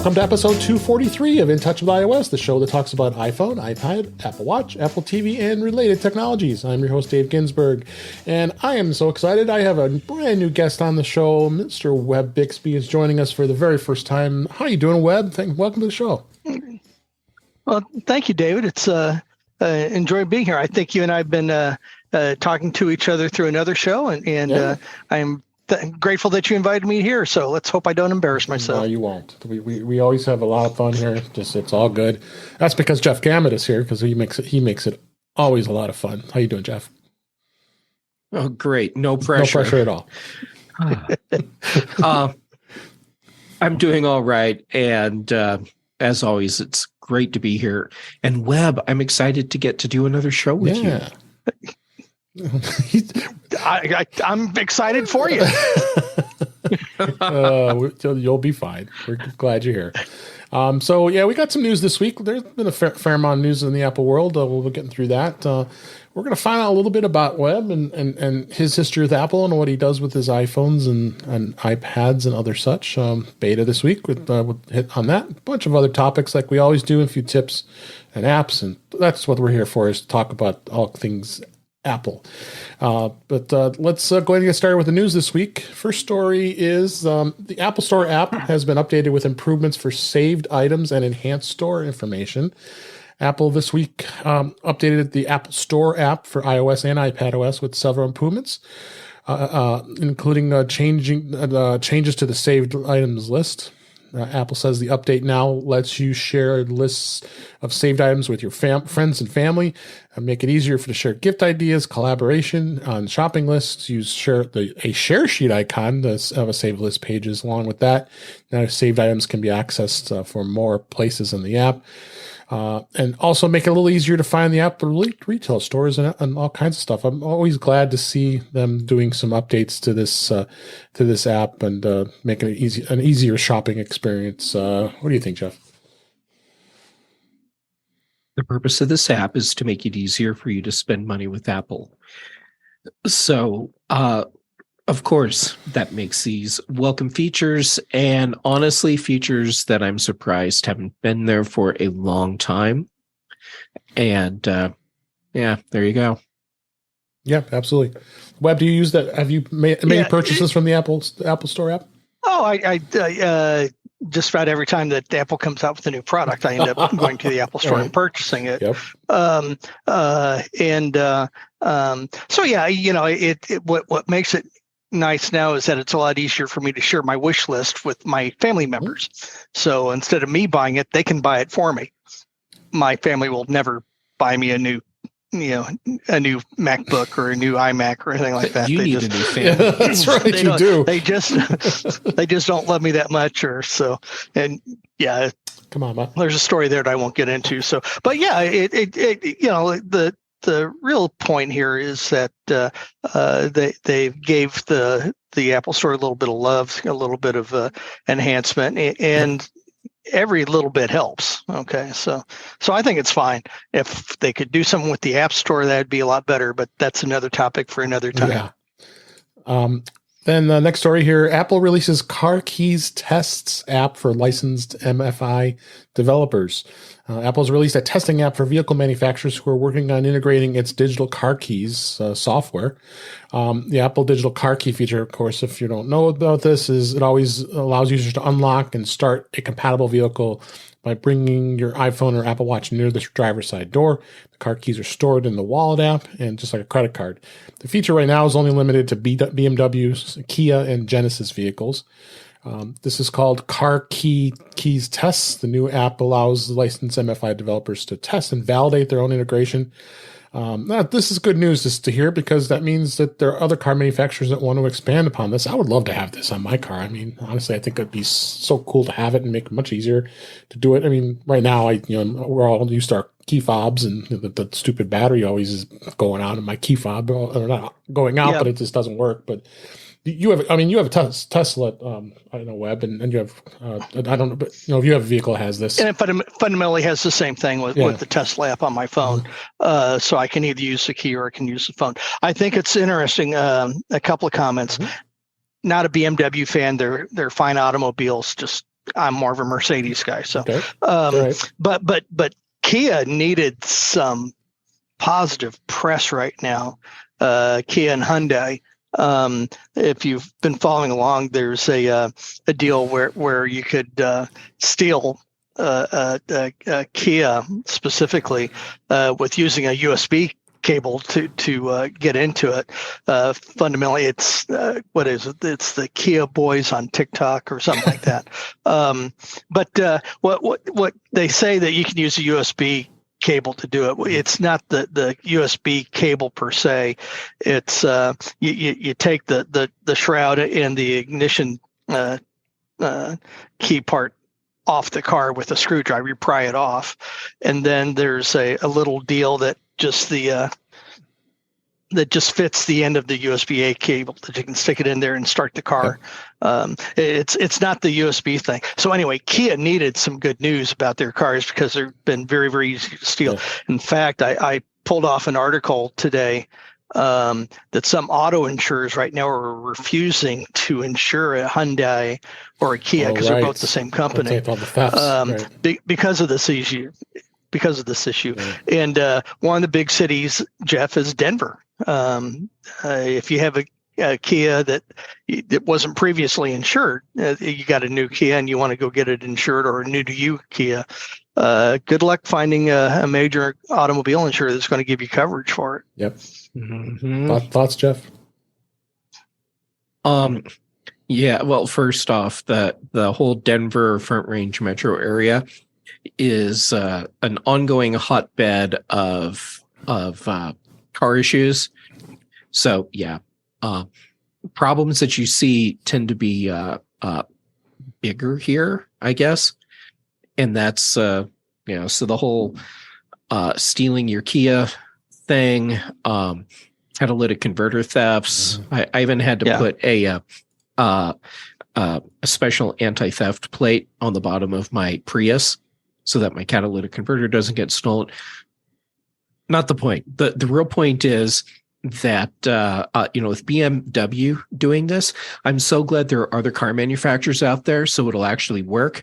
Welcome to episode 243 of In Touch with iOS, the show that talks about iPhone, iPad, Apple Watch, Apple TV, and related technologies. I'm your host, Dave Ginsburg, and I am so excited. I have a brand new guest on the show. Mr. Web Bixby is joining us for the very first time. How are you doing, Web? Welcome to the show. Well, thank you, David. It's enjoy being here. I think you and I have been talking to each other through another show, and I am grateful that you invited me here. So let's hope I don't embarrass myself. No, you won't. We always have a lot of fun here. It's all good. That's because Jeff Gamet is here, because he makes it always a lot of fun. How you doing, Jeff? Oh, great. No pressure. No pressure at all. I'm doing all right. And as always, it's great to be here. And Webb, I'm excited to get to do another show with you. I'm excited for you. You'll be fine. We're glad you're here. We got some news this week. There's been a fair amount of news in the Apple world. We'll be getting through that. We're going to find out a little bit about Webb and his history with Apple and what he does with his iPhones and iPads and other such. Beta this week. We'll hit on that. A bunch of other topics like we always do, a few tips and apps. And that's what we're here for, is to talk about all things Apple. But let's go ahead and get started with the news this week. First story is the Apple Store app has been updated with improvements for saved items and enhanced store information. Apple this week updated the Apple Store app for iOS and iPadOS with several improvements, including changes to the saved items list. Apple says the update now lets you share lists of saved items with your friends and family, and make it easier to share gift ideas, collaboration on shopping lists. Use a share sheet icon of a saved list pages. Along with that, now saved items can be accessed for more places in the app. And also make it a little easier to find the app retail stores and all kinds of stuff. I'm always glad to see them doing some updates to this app and making it an easier shopping experience. What do you think, Jeff? The purpose of this app is to make it easier for you to spend money with Apple. So, of course, that makes these welcome features, and honestly, features that I'm surprised haven't been there for a long time. And there you go. Yeah, absolutely. Webb, do you use that? Have you made purchases from the Apple Store app? Oh, I just about every time that Apple comes out with a new product, I end up going to the Apple Store and purchasing it. Yep. What makes it nice now is that it's a lot easier for me to share my wish list with my family members. So instead of me buying it, they can buy it for me. My family will never buy me a new MacBook or a new iMac or anything like that. You need a new family. Yeah, that's right. You do. They just don't love me that much, or so. And yeah, come on, man. There's a story there that I won't get into. So, but yeah, the real point here is that they gave the Apple Store a little bit of love, a little bit of enhancement, and every little bit helps. Okay, so I think it's fine. If they could do something with the App Store, that'd be a lot better. But that's another topic for another time. Yeah. Then the next story here, Apple releases Car Keys Tests app for licensed MFI developers. Apple's released a testing app for vehicle manufacturers who are working on integrating its digital car keys software. The Apple Digital Car Key feature, of course, if you don't know about this, is it always allows users to unlock and start a compatible vehicle by bringing your iPhone or Apple Watch near the driver's side door. The car keys are stored in the wallet app and just like a credit card. The feature right now is only limited to BMW, Kia, and Genesis vehicles. This is called Car Keys Tests. The new app allows licensed MFI developers to test and validate their own integration. Now, this is good news just to hear, because that means that there are other car manufacturers that want to expand upon this. I would love to have this on my car. I mean, honestly, I think it'd be so cool to have it and make it much easier to do it. I mean, right now, we're all used to our key fobs, and the stupid battery always is going out in my key fob, or not going out, but it just doesn't work. But you have a Tesla, I don't know, Web, and you have, I don't know, but if you have a vehicle that has this. And it fundamentally has the same thing with the Tesla app on my phone. So I can either use the key or I can use the phone. I think it's interesting, a couple of comments. Not a BMW fan. They're fine automobiles, just I'm more of a Mercedes guy. So, Okay. Right. but Kia needed some positive press right now. Kia and Hyundai. If you've been following along, there's a deal where you could steal Kia specifically with using a USB cable to get into it. Fundamentally, it's what is it? It's the Kia boys on TikTok or something like that. But what they say that you can use a USB cable to do it. It's not the USB cable per se. It's you take the shroud and the ignition key part off the car with a screwdriver. You pry it off, and then there's a little deal that just fits the end of the USB-A cable that you can stick it in there and start the car. It's not the USB thing. So anyway, Kia needed some good news about their cars because they've been very, very easy to steal. Yeah. In fact, I pulled off an article today that some auto insurers right now are refusing to insure a Hyundai or a Kia because they're both the same company. All the thefts, because of this issue. Yeah. And one of the big cities, Jeff, is Denver. If you have a Kia that wasn't previously insured, you got a new Kia and you want to go get it insured, or a new to you Kia, good luck finding a major automobile insurer that's going to give you coverage for it. Yep. Mm-hmm. Thoughts, Jeff? Yeah. Well, first off, the whole Denver Front Range metro area is an ongoing hotbed of car issues. So yeah, problems that you see tend to be bigger here, I guess. And that's so the whole stealing your Kia thing, catalytic converter thefts. Mm-hmm. I even had to put a special anti-theft plate on the bottom of my Prius so that my catalytic converter doesn't get stolen. Not the point. The real point is that, with BMW doing this, I'm so glad there are other car manufacturers out there so it'll actually work.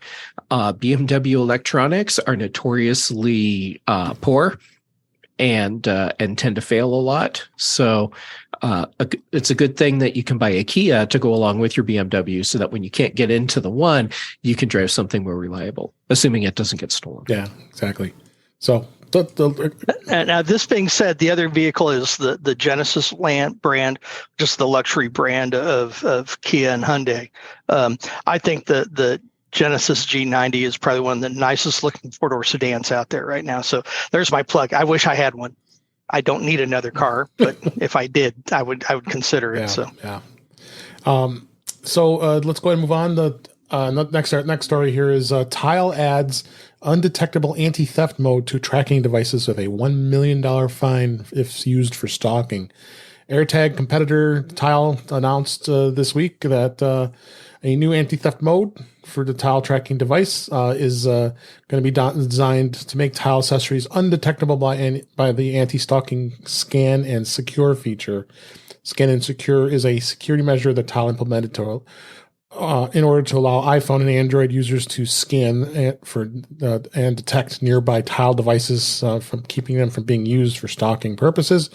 BMW electronics are notoriously poor and tend to fail a lot. So it's a good thing that you can buy a Kia to go along with your BMW so that when you can't get into the one, you can drive something more reliable, assuming it doesn't get stolen. Yeah, exactly. So now, this being said, the other vehicle is the Genesis brand, just the luxury brand of Kia and Hyundai. I think the Genesis G90 is probably one of the nicest looking four-door sedans out there right now. So there's my plug. I wish I had one. I don't need another car, but if I did, I would consider it. So let's go ahead and move on. The next story here is Tile adds undetectable anti-theft mode to tracking devices with a $1 million fine if used for stalking. AirTag competitor Tile announced this week that a new anti-theft mode for the Tile tracking device is going to be designed to make Tile accessories undetectable by the anti-stalking scan and secure feature. Scan and secure is a security measure that Tile implemented in order to allow iPhone and Android users to scan and detect nearby Tile devices from keeping them from being used for stalking purposes.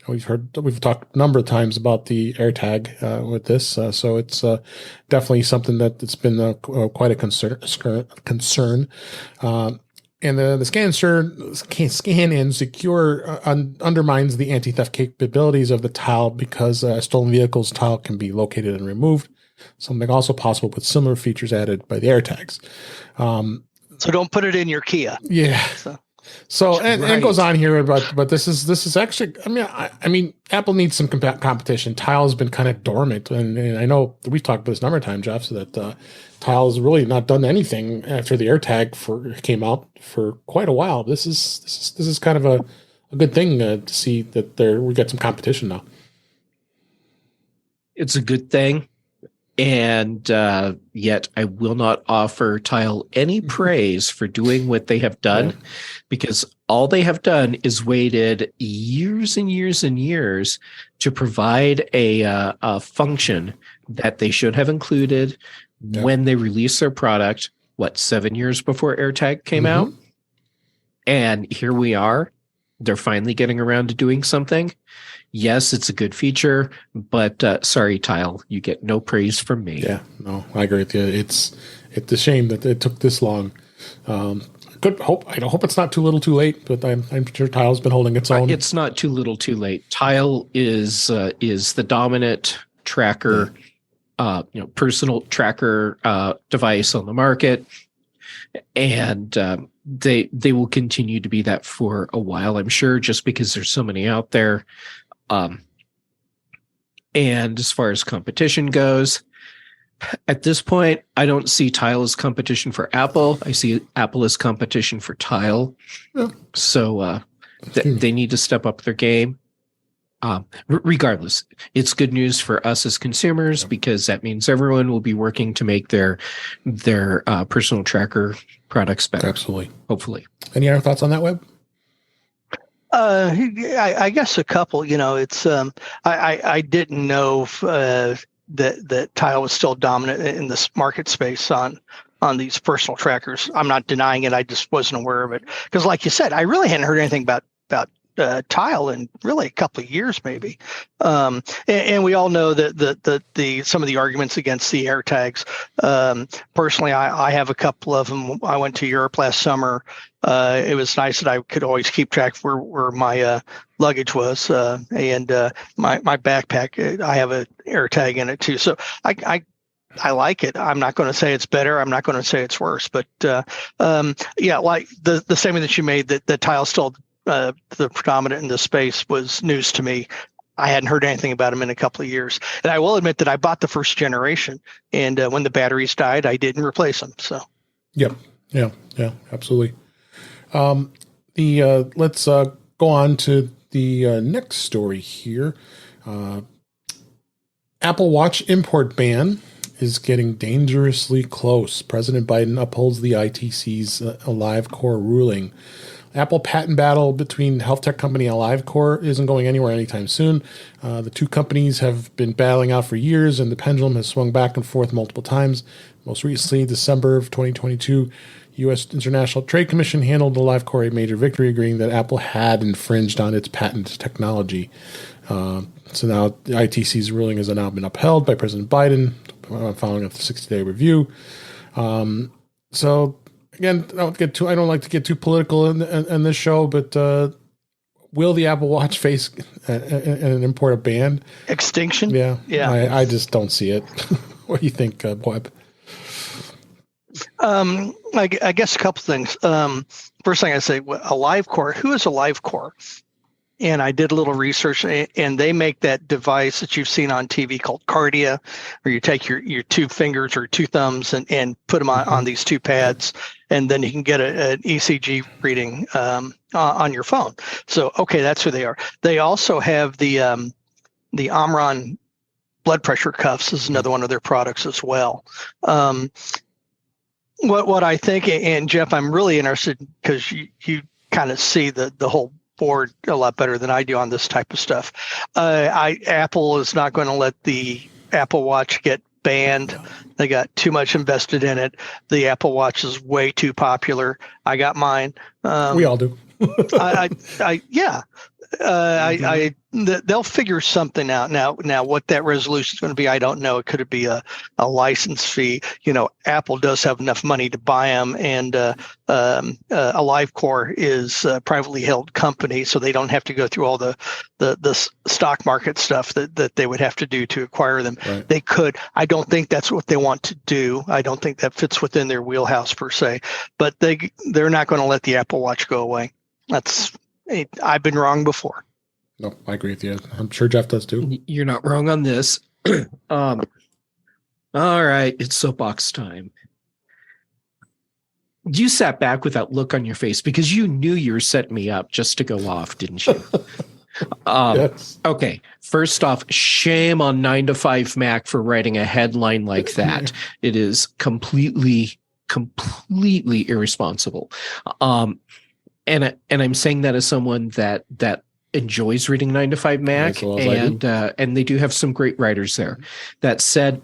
We've talked a number of times about the AirTag with this, so it's definitely something that's been quite a concern. And the scan and secure undermines the anti-theft capabilities of the Tile because stolen vehicles Tile can be located and removed. Something also possible with similar features added by the AirTags. So don't put it in your Kia. Yeah. So and it goes on here, but this is actually. I mean, Apple needs some competition. Tile has been kind of dormant, and I know we've talked about this a number of times, Jeff. So that Tile has really not done anything after the AirTag came out for quite a while. This is kind of a good thing to see that we get some competition now. It's a good thing. And yet I will not offer Tile any praise for doing what they have done, because all they have done is waited years and years and years to provide a function that they should have included when they release their product. 7 years before AirTag came out? And here we are. They're finally getting around to doing something. Yes, it's a good feature, but sorry, Tile, you get no praise from me. Yeah, no, I agree with you. It's a shame that it took this long. I hope it's not too little too late, but I'm sure Tile's been holding its own. It's not too little too late. Tile is the dominant tracker, personal tracker device on the market, and they will continue to be that for a while, I'm sure, just because there's so many out there. And as far as competition goes, at this point, I don't see Tile as competition for Apple. I see Apple as competition for Tile. Yeah. So they need to step up their game. Regardless, it's good news for us as consumers because that means everyone will be working to make their personal tracker products better. Absolutely. Hopefully. Any other thoughts on that, Webb? I guess a couple. It's I didn't know that Tile was still dominant in this market space on these personal trackers. I'm not denying it. I just wasn't aware of it because, like you said, I really hadn't heard anything about Tile in really a couple of years, maybe. And we all know that some of the arguments against the AirTags. Personally, I have a couple of them. I went to Europe last summer. It was nice that I could always keep track of where my luggage was, and my backpack. I have an AirTag in it too, so I like it. I'm not going to say it's better. I'm not going to say it's worse, but yeah, like the statement that you made that Tile still the predominant in this space was news to me. I hadn't heard anything about them in a couple of years, and I will admit that I bought the first generation, and when the batteries died, I didn't replace them. So, yeah, absolutely. Let's go on to the next story here. Apple Watch import ban is getting dangerously close. President Biden upholds the ITC's AliveCore ruling. Apple patent battle between health tech company AliveCore isn't going anywhere anytime soon. The two companies have been battling out for years, and the pendulum has swung back and forth multiple times. Most recently, December of 2022, U.S. International Trade Commission handled AliveCore a major victory, agreeing that Apple had infringed on its patent technology. So now the ITC's ruling has now been upheld by President Biden following a 60-day review. So again, I don't like to get too political in this show, but will the Apple Watch face an import ban? Extinction? Yeah. I just don't see it. What do you think, Webb? I guess a couple things. First thing I say, AliveCore. Who is AliveCore? And I did a little research, and they make that device that you've seen on TV called Cardia, where you take your two fingers or two thumbs and put them on these two pads, and then you can get an ECG reading on your phone. So, okay, that's who they are. They also have the Omron blood pressure cuffs is another one of their products as well. What I think, and Jeff, I'm really interested because you kind of see the whole board a lot better than I do on this type of stuff. Apple is not going to let the Apple Watch get banned. They got too much invested in it. The Apple Watch is way too popular. I got mine. We all do. They'll figure something out. Now, what that resolution is going to be, I don't know. It could be a license fee. Apple does have enough money to buy them, and AliveCore is a privately held company, so they don't have to go through all the stock market stuff that they would have to do to acquire them. Right. They could. I don't think that's what they want to do. I don't think that fits within their wheelhouse per se. But they're not going to let the Apple Watch go away. I've been wrong before. No, I agree with you. I'm sure Jeff does too. You're not wrong on this. All right, it's soapbox time. You sat back with that look on your face because you knew you were setting me up just to go off, didn't you? Yes. Okay, first off, shame on 9 to 5 Mac for writing a headline like that. It is completely irresponsible. And I'm saying that as someone that enjoys reading 9 to 5 Mac, and they do have some great writers there. That said,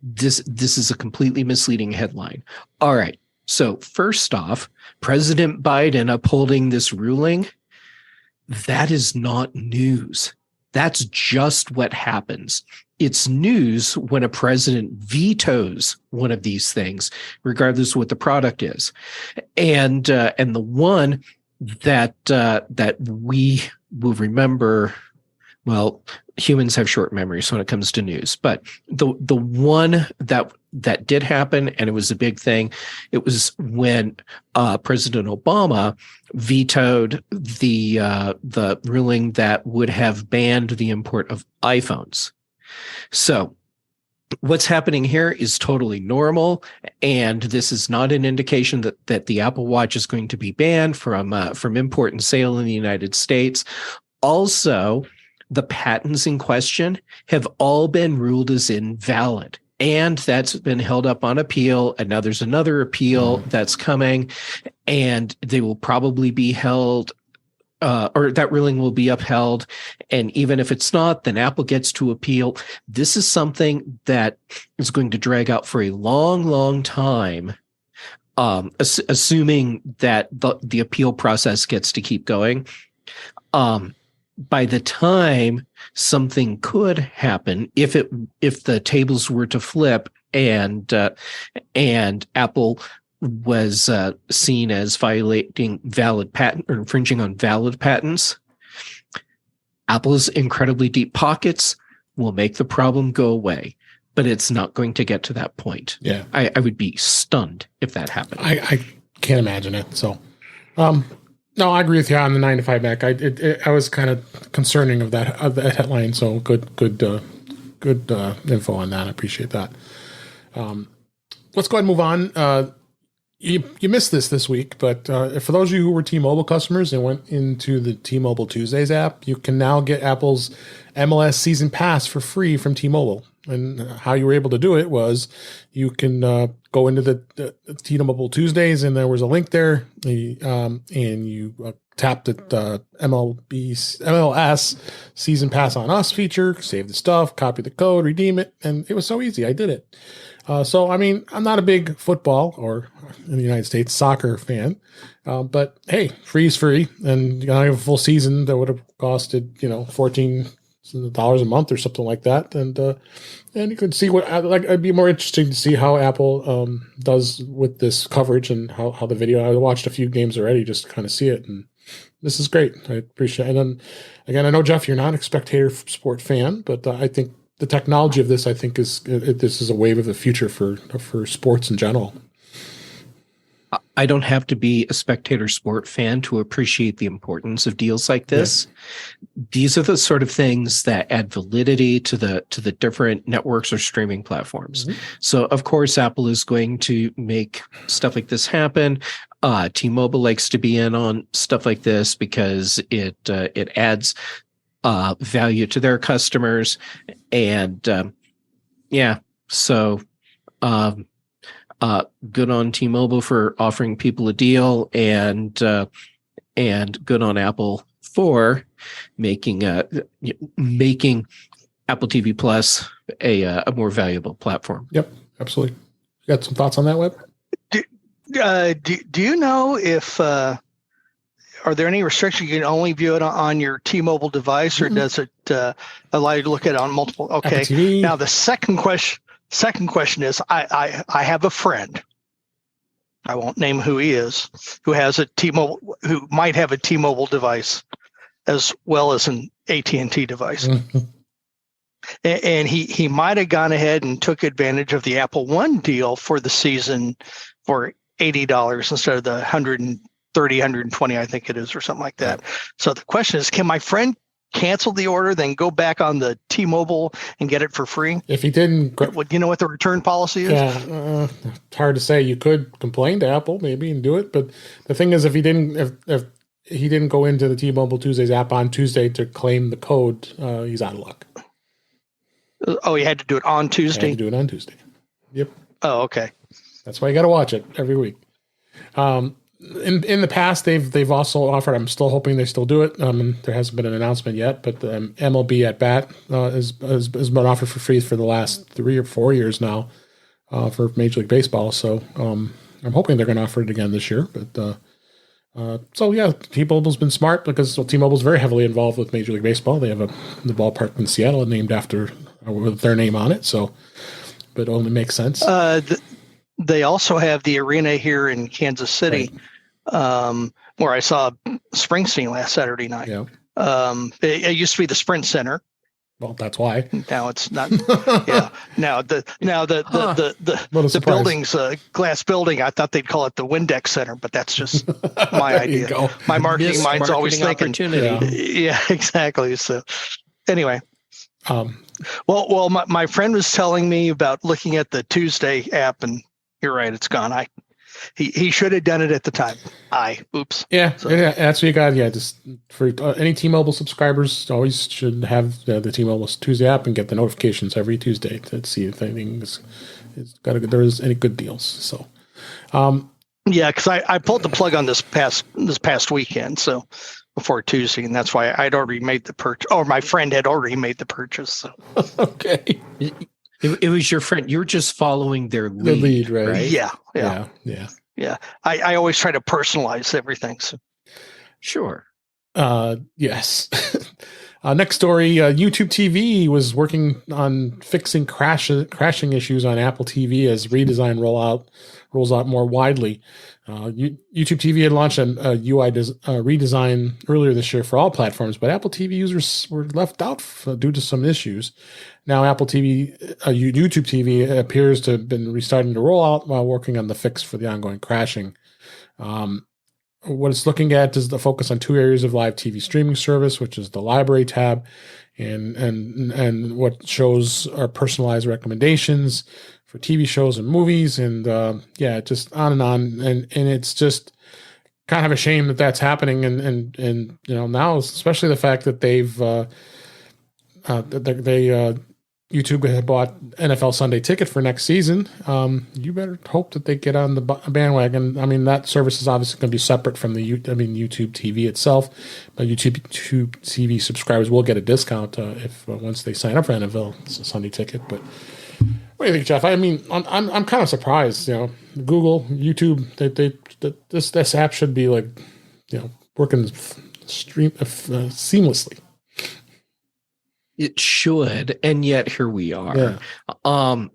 This is a completely misleading headline. All right. So first off, President Biden upholding this ruling, that is not news. That's just what happens. It's news when a president vetoes one of these things, regardless of what the product is. And the one that we will remember, well, humans have short memories when it comes to news, but the one that did happen, and it was a big thing, it was when President Obama vetoed the ruling that would have banned the import of iPhones. So what's happening here is totally normal, and this is not an indication that the Apple Watch is going to be banned from import and sale in the United States. Also, the patents in question have all been ruled as invalid, and that's been held up on appeal. And now there's another appeal that's coming, and they will probably be held, or that ruling will be upheld. And even if it's not, then Apple gets to appeal. This is something that is going to drag out for a long, long time, assuming that the appeal process gets to keep going. By the time something could happen, if the tables were to flip and Apple was seen as violating valid patent or infringing on valid patents, Apple's incredibly deep pockets will make the problem go away, but it's not going to get to that point. Yeah, I would be stunned if that happened. I can't imagine it. So, no, I agree with you on the 9 to 5 Mac. I was kind of concerning of that headline. So good info on that. I appreciate that. Let's go ahead and move on. You missed this week, but for those of you who were T-Mobile customers and went into the T-Mobile Tuesdays app, you can now get Apple's MLS Season Pass for free from T-Mobile. And how you were able to do it was you can go into the T-Mobile Tuesdays, and there was a link there, and you tapped the MLS Season Pass on Us feature, save the stuff, copy the code, redeem it, and it was so easy. I did it. So, I mean, I'm not a big football or in the United States soccer fan, but hey, free is free, and I have a full season that would have costed $14 a month or something like that, and you could see what I'd be more interesting to see how Apple does with this coverage and how the video. I watched a few games already just to kind of see it, and this is great. I appreciate it. And then again, I know Jeff, you're not a spectator sport fan, but I think the technology of this, I think, this is a wave of the future for sports in general. I don't have to be a spectator sport fan to appreciate the importance of deals like this. Yeah. These are the sort of things that add validity to the different networks or streaming platforms. Mm-hmm. So, of course, Apple is going to make stuff like this happen. T-Mobile likes to be in on stuff like this because it adds value to their customers, and so good on T-Mobile for offering people a deal, and good on Apple for making Apple TV Plus a more valuable platform. Yep, absolutely. You got some thoughts on that, Web? Do you know if are there any restrictions? You can only view it on your T-Mobile device, or does it allow you to look at it on multiple? Okay. Now the second question is, I have a friend, I won't name who he is, who has a T-Mobile, who might have a T-Mobile device as well as an AT&T device. And he might have gone ahead and took advantage of the Apple One deal for the season for $80 instead of the $130, $120, I think it is, or something like that. So the question is, can my friend cancel the order, then go back on the T-Mobile and get it for free? If he didn't, do you know what the return policy is? Yeah, it's hard to say. You could complain to Apple maybe and do it, but the thing is, if he didn't go into the T-Mobile Tuesdays app on Tuesday to claim the code, he's out of luck. Oh, you had to do it on Tuesday? I had to do it on Tuesday. Yep. Oh, okay. That's why you got to watch it every week. in the past, they've also offered. I'm still hoping they still do it. There hasn't been an announcement yet, but the MLB at Bat has been offered for free for the last 3 or 4 years now for Major League Baseball. So I'm hoping they're going to offer it again this year. But so yeah, T-Mobile's been smart because T-Mobile's very heavily involved with Major League Baseball. They have the ballpark in Seattle named after with their name on it. So, but it only makes sense. They also have the arena here in Kansas City, right, where I saw Springsteen last Saturday night. Yeah. It used to be the Sprint Center. Well, that's why. Now it's not. Yeah. Now the building's a glass building. I thought they'd call it the Windex Center, but that's just my idea. My marketing mind's always thinking. Yeah, exactly. So anyway. Well, my friend was telling me about looking at the Tuesday app, and you're right, it's gone. He should have done it at the time. Oops. Yeah, that's what you got. Yeah, just for any T-Mobile subscribers, always should have the T-Mobile Tuesday app and get the notifications every Tuesday to see if anything's there's any good deals. So, yeah, because I pulled the plug on this past weekend, so before Tuesday, and that's why I'd already made the purchase, or my friend had already made the purchase. So. Okay. It was your friend. You're just following their lead, right? Yeah. I always try to personalize everything. So. Sure. Yes. Next story. YouTube TV was working on fixing crashing issues on Apple TV as redesign rolls out more widely. YouTube TV had launched a UI redesign earlier this year for all platforms, but Apple TV users were left out due to some issues. Now, YouTube TV appears to have been restarting to roll out while working on the fix for the ongoing crashing. What it's looking at is the focus on two areas of live TV streaming service, which is the library tab and what shows are personalized recommendations for TV shows and movies, and just on and on. And it's just kind of a shame that that's happening. And now, especially the fact that YouTube had bought NFL Sunday Ticket for next season. You better hope that they get on the bandwagon. I mean, that service is obviously going to be separate from YouTube TV itself, but YouTube TV subscribers will get a discount if once they sign up for NFL Sunday Ticket. But what do you think, Jeff? I mean, I'm kind of surprised. Google, YouTube, this app should be working seamlessly. It should, and yet here we are. Yeah.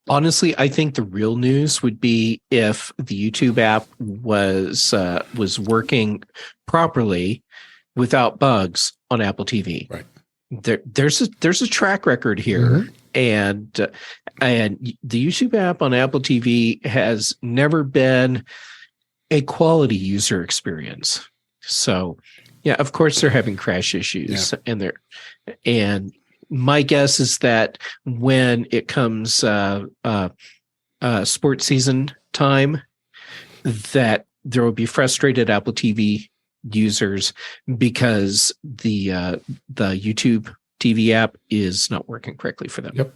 Honestly, I think the real news would be if the YouTube app was working properly without bugs on Apple TV. Right. There's a track record here, and the YouTube app on Apple TV has never been a quality user experience. So. Yeah, of course they're having crash issues, and my guess is that when it comes sports season time, that there will be frustrated Apple TV users because the YouTube TV app is not working correctly for them. Yep.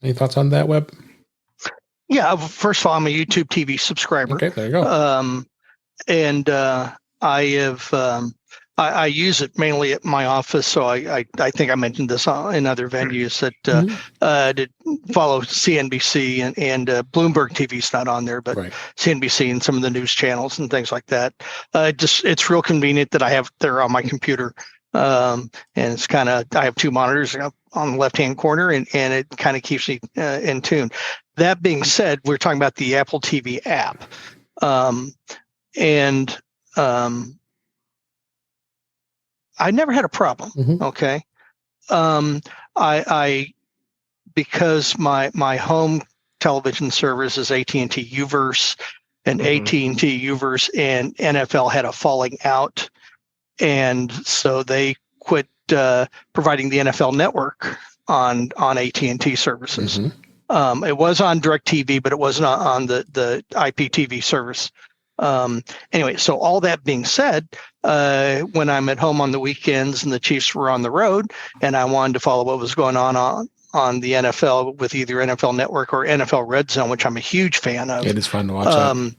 Any thoughts on that, Web? Yeah. First of all, I'm a YouTube TV subscriber. Okay, there you go. And I have. I use it mainly at my office, so I think I mentioned this in other venues that to follow CNBC and Bloomberg TV's not on there, but CNBC and some of the news channels and things like that. It's real convenient that I have there on my computer, and it's kind of I have two monitors on the left-hand corner, and it kind of keeps me in tune. That being said, we're talking about the Apple TV app, I never had a problem. Okay. I because my home television service is AT&T Uverse, and AT&T Uverse and NFL had a falling out, and so they quit providing the NFL network on AT&T services. It was on DirecTV, but it wasn't on the IPTV service. Anyway, so all that being said, when I'm at home on the weekends and the Chiefs were on the road and I wanted to follow what was going on the NFL with either NFL Network or NFL Red Zone, which I'm a huge fan of. It is fun to watch that.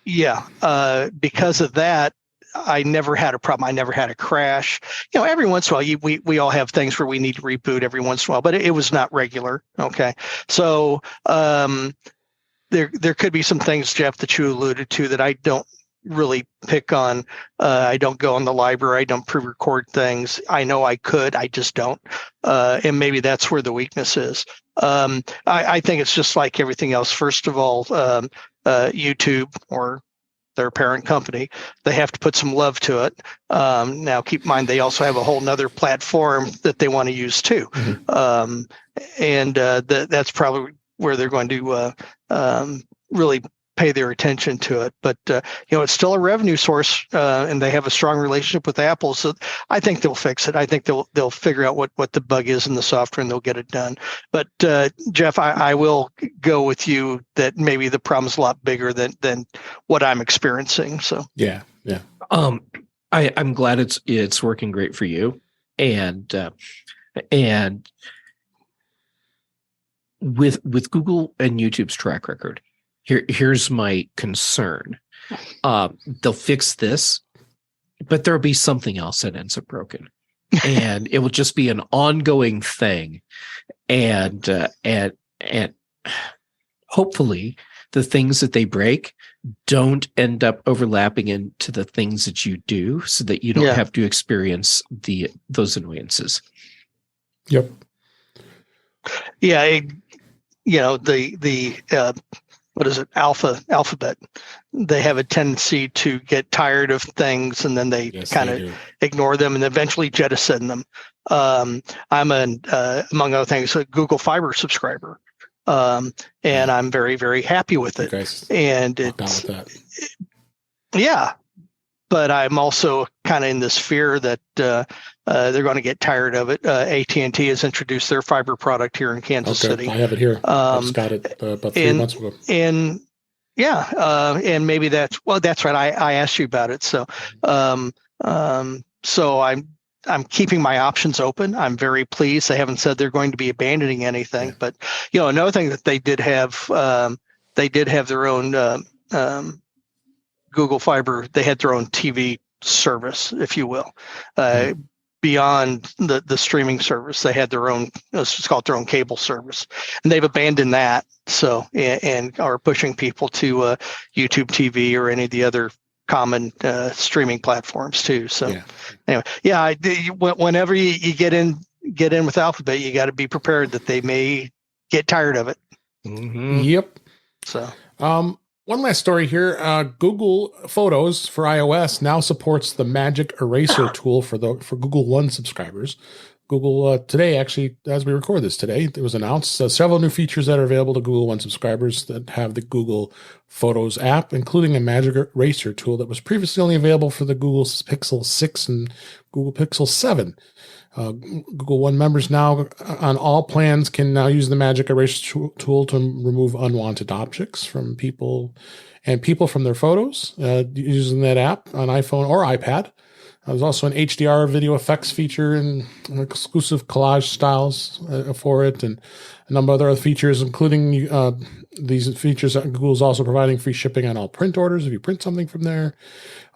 Yeah, because of that, I never had a problem. I never had a crash. Every once in a while, we all have things where we need to reboot every once in a while, but it was not regular. Okay, so there could be some things, Jeff, that you alluded to that I don't really pick on. I don't go in the library. I don't pre-record things. I know I could. I just don't. And maybe that's where the weakness is. I think it's just like everything else. First of all, YouTube or their parent company, they have to put some love to it. Now, keep in mind, they also have a whole nother platform that they want to use too. Mm-hmm. And that's probably where they're going to really pay their attention to it. But it's still a revenue source, and they have a strong relationship with Apple. So I think they'll fix it. I think they'll figure out what the bug is in the software, and they'll get it done. But Jeff, I will go with you that maybe the problem's a lot bigger than what I'm experiencing. So yeah. I'm glad it's working great for you, and with Google and YouTube's track record. Here's my concern. They'll fix this, but there'll be something else that ends up broken, and it will just be an ongoing thing. And hopefully, the things that they break don't end up overlapping into the things that you do, so that you don't have to experience those annoyances. Yep. Yeah. The what is it? Alphabet. They have a tendency to get tired of things, and then they kind of ignore them and eventually jettison them. I'm among other things, a Google Fiber subscriber, and I'm very, very happy with it. And it's but I'm also kind of in this fear that they're going to get tired of it. AT&T has introduced their fiber product here in Kansas City. I have it here. I just got it about 3 months ago. And maybe that's right. I asked you about it. So I'm keeping my options open. I'm very pleased. They haven't said they're going to be abandoning anything. But another thing that they did have their own Google Fiber. They had their own TV service, if you will, beyond the streaming service. They had their own, it's called their own cable service, and they've abandoned that. So, and are pushing people to YouTube TV or any of the other common streaming platforms too. So, anyway, whenever you get in with Alphabet, you got to be prepared that they may get tired of it. Mm-hmm. Yep. So, one last story here. Google Photos for iOS now supports the Magic Eraser tool for Google One subscribers. Google today, actually, as we record this today, it was announced several new features that are available to Google One subscribers that have the Google Photos app, including a Magic Eraser tool that was previously only available for the Google Pixel 6 and Google Pixel 7. Google One members now on all plans can now use the Magic Eraser tool to remove unwanted objects from people from their photos using that app on iPhone or iPad. There's also an HDR video effects feature and exclusive collage styles for it, and a number of other features, including these features. Google's also providing free shipping on all print orders if you print something from there.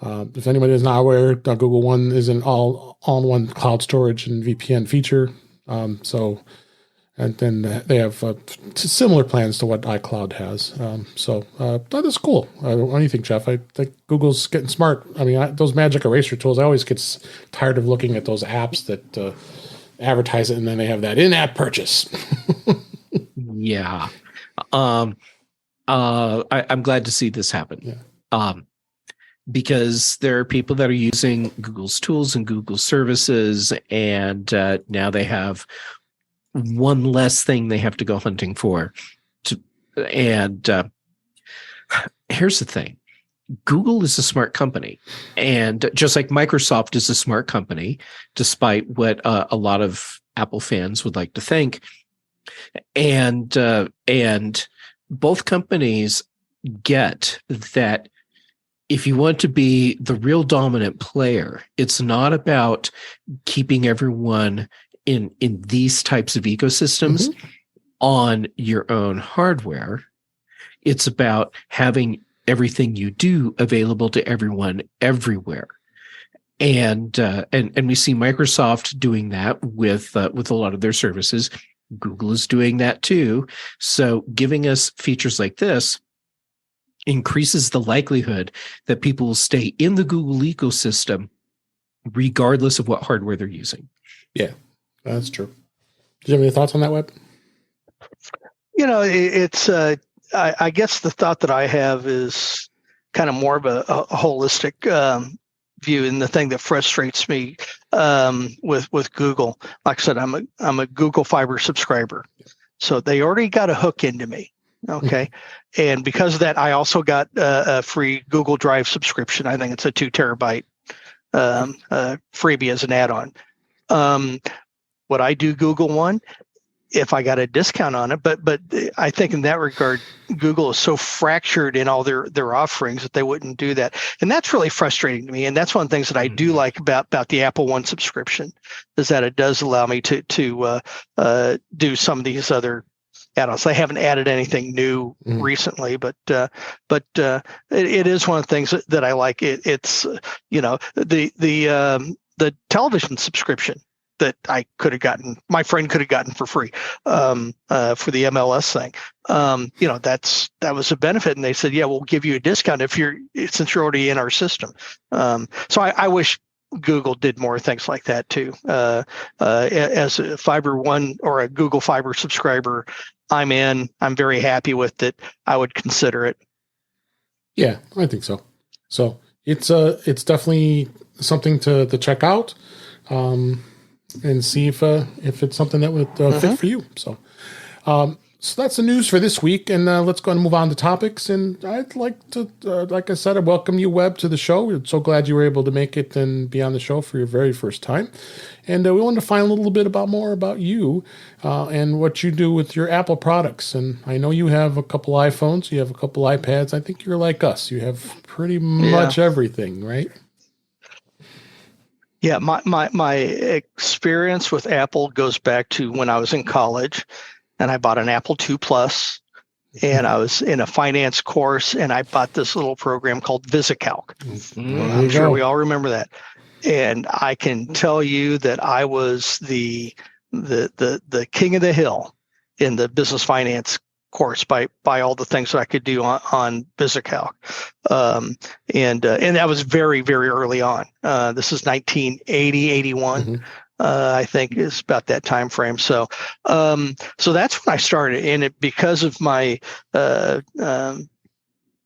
If anybody is not aware, Google One is an all-in-one cloud storage and VPN feature. And then they have similar plans to what iCloud has. That is cool. What do you think, Jeff? I think Google's getting smart. I mean, those Magic Eraser tools, I always get tired of looking at those apps that advertise it, and then they have that in-app purchase. Yeah. I'm glad to see this happen. Yeah. Because there are people that are using Google's tools and Google services, and now they have one less thing they have to go hunting for. And here's the thing. Google is a smart company, and just like Microsoft is a smart company, despite what a lot of Apple fans would like to think. And both companies get that if you want to be the real dominant player, it's not about keeping everyone in these types of ecosystems on your own hardware. It's about having everything you do available to everyone everywhere. And we see Microsoft doing that with a lot of their services. Google is doing that too. So giving us features like this increases the likelihood that people will stay in the Google ecosystem regardless of what hardware they're using. Yeah, that's true. Do you have any thoughts on that, Web? It's I guess the thought that I have is kind of more of a holistic view, and the thing that frustrates me with Google, like I said, I'm a Google Fiber subscriber, so they already got a hook into me. Okay, and because of that, I also got a free Google Drive subscription. I think it's a 2 terabyte freebie as an add-on. Would I do Google One if I got a discount on it? But I think in that regard, Google is so fractured in all their offerings that they wouldn't do that. And that's really frustrating to me. And that's one of the things that I do like about the Apple One subscription, is that it does allow me to do some of these other add-ons. They haven't added anything new recently, but it is one of the things that I like. It's the television subscription that I could have gotten, my friend could have gotten for free for the MLS thing. That was a benefit, and they said, yeah, we'll give you a discount since you're already in our system. So I wish Google did more things like that too. As a Fiber One or a Google Fiber subscriber, I'm very happy with it. I would consider it. Yeah, I think so. So it's definitely something to check out. And see if it's something that would fit for you. So that's the news for this week, and let's go and move on to topics. And I'd like to, like I said, I welcome you, Web, to the show. We're so glad you were able to make it and be on the show for your very first time. And we wanted to find a little bit more about you and what you do with your Apple products. And I know you have a couple iPhones, you have a couple iPads. I think you're like us. You have pretty much everything, right? Yeah, my experience with Apple goes back to when I was in college, and I bought an Apple II Plus, and I was in a finance course, and I bought this little program called VisiCalc. I'm sure we all remember that. And I can tell you that I was the king of the hill in the business finance course by all the things that I could do on VisiCalc. And that was very, very early on. This is 1980, 81. I think is about that time frame. So that's when I started, and because of my my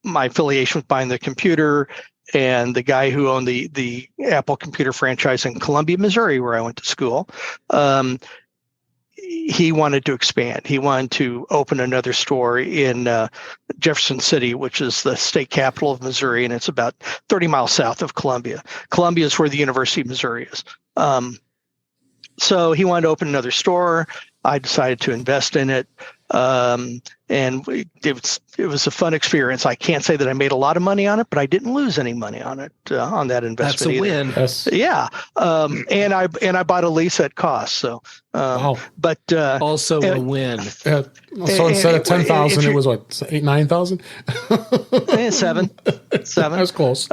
affiliation with buying the computer, and the guy who owned the Apple computer franchise in Columbia, Missouri, where I went to school, he wanted to expand. He wanted to open another store in Jefferson City, which is the state capital of Missouri, and it's about 30 miles south of Columbia. Columbia is where the University of Missouri is. So he wanted to open another store. I decided to invest in it. And it was a fun experience. I can't say that I made a lot of money on it, but I didn't lose any money on it, on that investment. That's a win. Yes. Yeah. And I bought a lease at cost. So, wow. But also a win. So instead of 10,000, it was what, 9,000? 7. That was close.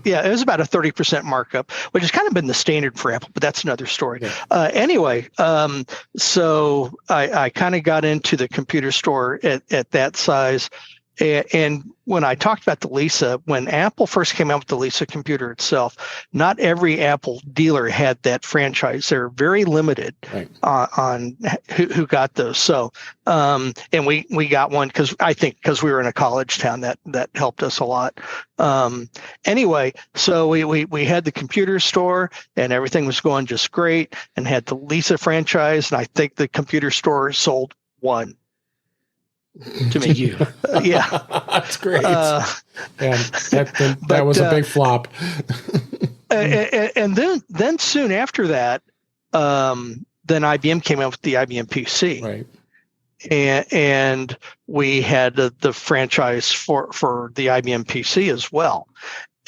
Yeah, it was about a 30% markup, which has kind of been the standard for Apple, but that's another story. Yeah. Anyway, so I kind of got into the computer store at that size. And when I talked about the Lisa, when Apple first came out with the Lisa computer itself, not every Apple dealer had that franchise. They're very limited on who got those. So, and we got one because we were in a college town, that helped us a lot. Anyway, so we had the computer store, and everything was going just great, and had the Lisa franchise, and I think the computer store sold one. To me, you. Yeah, that's great. That was a big flop. and then soon after that, then IBM came out with the IBM PC, right? And we had the franchise for the IBM PC as well.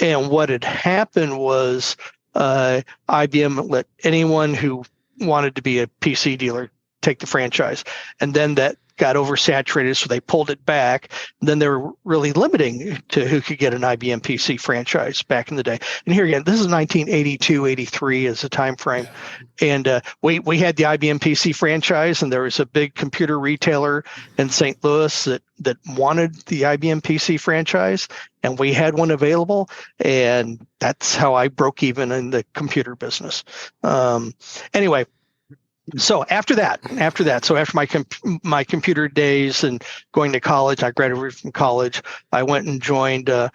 And what had happened was IBM let anyone who wanted to be a PC dealer take the franchise, and then that got oversaturated, so they pulled it back. And then they were really limiting to who could get an IBM PC franchise back in the day. And here again, this is 1982, 83 as a time frame. And we had the IBM PC franchise, and there was a big computer retailer in St. Louis that wanted the IBM PC franchise, and we had one available, and that's how I broke even in the computer business. Anyway, so after my computer days and going to college, I graduated from college. I went and joined a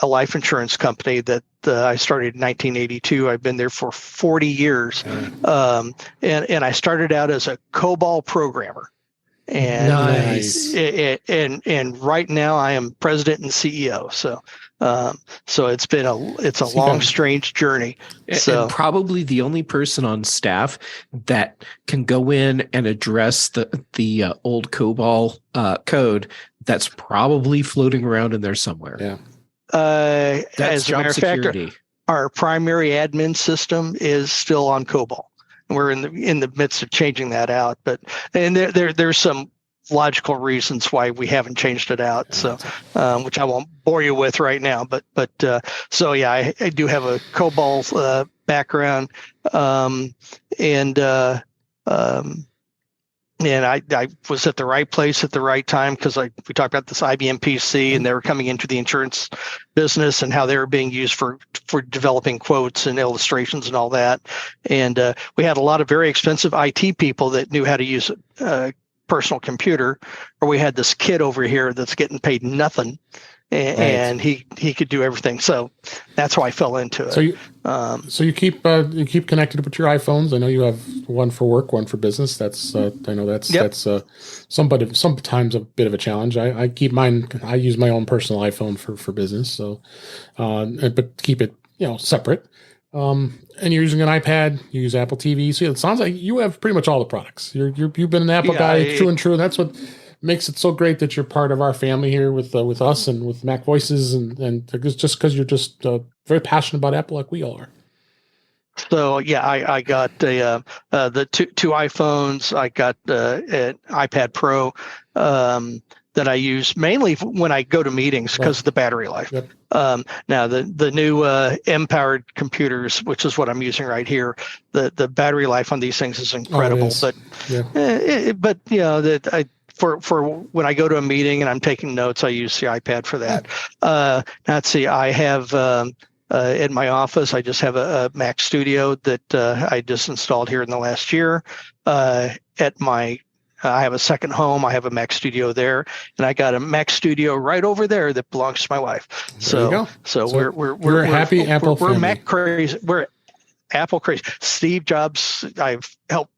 life insurance company that I started in 1982. I've been there for 40 years, and I started out as a COBOL programmer. And Nice. And right now I am president and CEO. So it's been a long, strange journey. And probably the only person on staff that can go in and address the old COBOL code that's probably floating around in there somewhere. Yeah. That's as a job matter of fact, security. our primary admin system is still on COBOL. We're in the midst of changing that out, and there's some logical reasons why we haven't changed it out. So, which I won't bore you with right now. But so yeah, I do have a COBOL background, and I was at the right place at the right time because we talked about this IBM PC, and they were coming into the insurance business and how they were being used for developing quotes and illustrations and all that. And we had a lot of very expensive IT people that knew how to use a personal computer, or we had this kid over here that's getting paid nothing, and he could do everything. So that's how I fell into it. So you keep connected with your iPhones. I know you have one for work, one for business. That's I know that's sometimes a bit of a challenge. I keep mine. I use my own personal iPhone for business. So, but keep it separate. And you're using an iPad. You use Apple TV. So it sounds like you have pretty much all the products. You've been an Apple guy, true and true. And that's what makes it so great that you're part of our family here with us and with Mac Voices, and just because you're just very passionate about Apple like we all are. So yeah, I got the two iPhones. I got an iPad Pro that I use mainly when I go to meetings because of the battery life. Yep. Now the new M-powered computers, which is what I'm using right here, the battery life on these things is incredible. But for when I go to a meeting and I'm taking notes, I use the iPad for that. Let's see, I have in my office, I just have a Mac Studio that I just installed here in the last year. I have a second home. I have a Mac Studio there, and I got a Mac Studio right over there that belongs to my wife. So we're happy Apple family. We're Mac crazy. We're Apple crazy. Steve Jobs, I've helped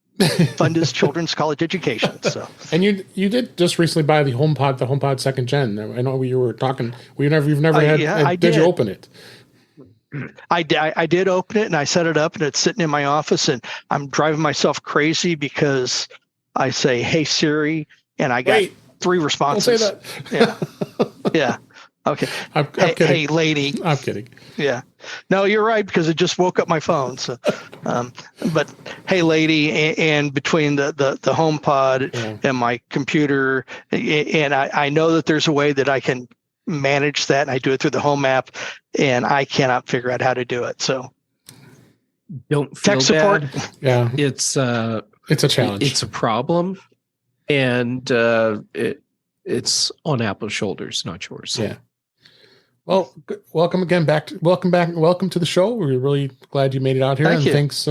fund his children's college education. So, and you did just recently buy the HomePod second gen. I know you were talking. You've never had. Did you open it? I did open it, and I set it up, and it's sitting in my office, and I'm driving myself crazy because I say, "Hey Siri," and I got 3 responses. Don't say that. Yeah. Okay. I'm kidding. Hey lady. I'm kidding. Yeah. No, you're right, because it just woke up my phone. So, but hey lady, and between the HomePod and my computer, and I know that there's a way that I can manage that, and I do it through the Home app, and I cannot figure out how to do it. So, don't feel tech support. Bad. Yeah. It's a challenge. It's a problem, and it's on Apple's shoulders, not yours. Yeah. Well, welcome to the show. We're really glad you made it out here. Thank you. Thanks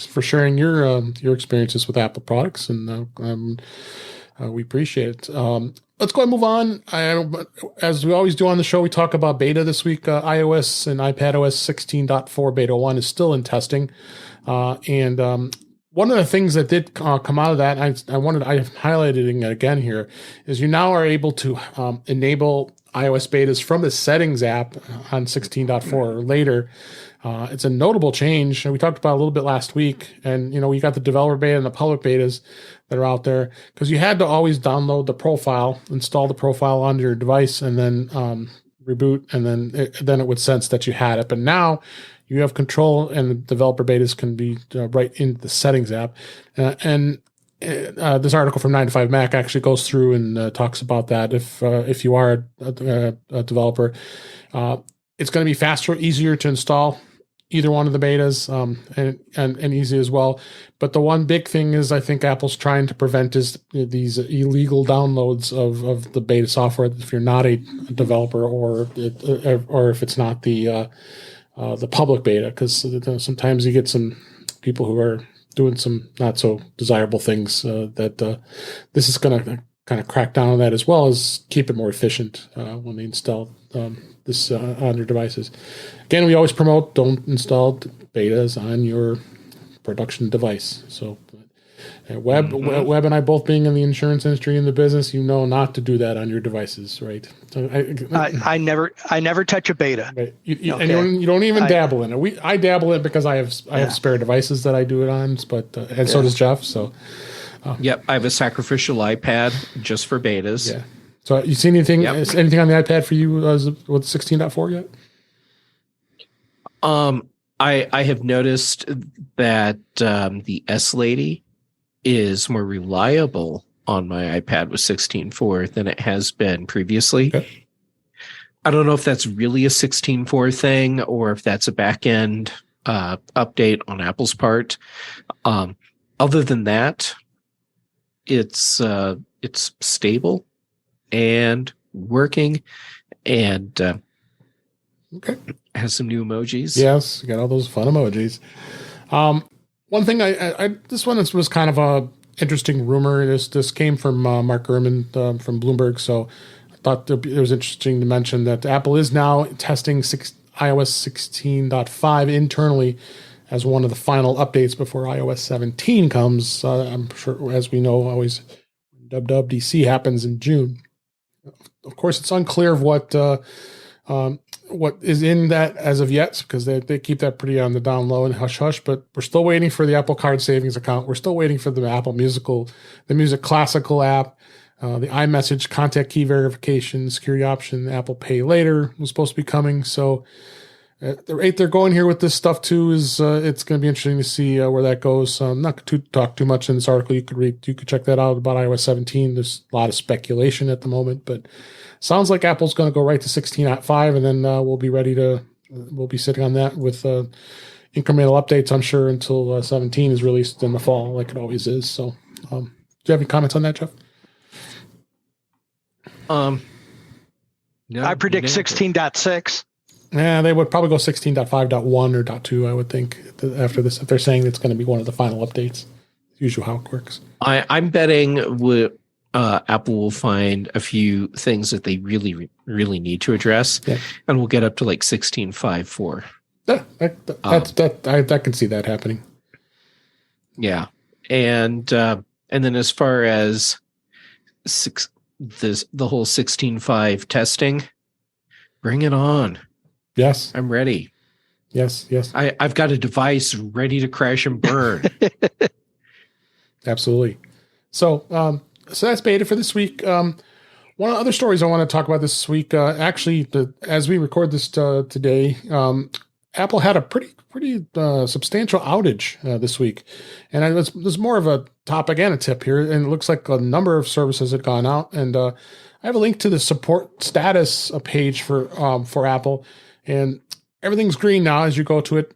for sharing your experiences with Apple products, and we appreciate it. Let's go and move on. As we always do on the show, we talk about beta this week. iOS and iPadOS 16.4 beta 1 is still in testing, and one of the things that did come out of that, I highlighted it again here, is you now are able to enable iOS betas from the settings app on 16.4 or later. It's a notable change. We talked about it a little bit last week, and you got the developer beta and the public betas that are out there, because you had to always download the profile, install the profile onto your device, and then reboot, and then it would sense that you had it. But now you have control, and the developer betas can be right in the settings app. And this article from 9 to 5 Mac actually goes through and talks about that. If you are a developer, it's going to be faster, easier to install either one of the betas, and easy as well. But the one big thing is I think Apple's trying to prevent is these illegal downloads of the beta software if you're not a developer or if it's not the public beta, because sometimes you get some people who are doing some not so desirable things that this is going to kind of crack down on that, as well as keep it more efficient when they install this on your devices. Again, we always promote don't install betas on your production device. So Web and I both being in the insurance industry in the business, not to do that on your devices, right? So I never touch a beta. Right. And you don't even dabble in it. I dabble in it because I have spare devices that I do it on, but and so does Jeff. So yep, I have a sacrificial iPad just for betas. Yeah. So you seen anything on the iPad for you with 16.4 yet? I have noticed that the S Lady is more reliable on my iPad with 16.4 than it has been previously. Okay. I don't know if that's really a 16.4 thing or if that's a back-end update on Apple's part. Other than that, it's stable and working, and has some new emojis. Yes, you got all those fun emojis. One thing this one was kind of a interesting rumor. This came from Mark Gurman from Bloomberg, so I thought it was interesting to mention that Apple is now testing iOS 16.5 internally as one of the final updates before iOS 17 comes. I'm sure, as we know, always WWDC happens in June. Of course, it's unclear of what is in that as of yet, because they keep that pretty on the down low and hush hush. But we're still waiting for the Apple Card savings account. We're still waiting for the the Music Classical app, the iMessage contact key verification, security option, Apple Pay Later was supposed to be coming. So at the rate they're going here with this stuff too is it's going to be interesting to see where that goes. Not to talk too much in this article. You could check that out about iOS 17. There's a lot of speculation at the moment, but sounds like Apple's going to go right to 16.5, and then we'll be sitting on that with incremental updates, I'm sure, until 17 is released in the fall, like it always is. So, do you have any comments on that, Jeff? No, I predict 16.6. Yeah, they would probably go 16.5.1 or .2, I would think, after this, if they're saying it's going to be one of the final updates. Usually how it works. I'm betting Apple will find a few things that they really, really need to address, and we'll get up to like 16.5.4. I can see that happening. Yeah, and then as far as the whole 16.5 testing, bring it on. Yes, I'm ready. Yes. I've got a device ready to crash and burn. Absolutely. So that's beta for this week. One of the other stories I want to talk about this week, as we record this today, Apple had a pretty substantial outage this week, and it was more of a topic and a tip here. And it looks like a number of services had gone out, and I have a link to the support status page for Apple, and everything's green now as you go to it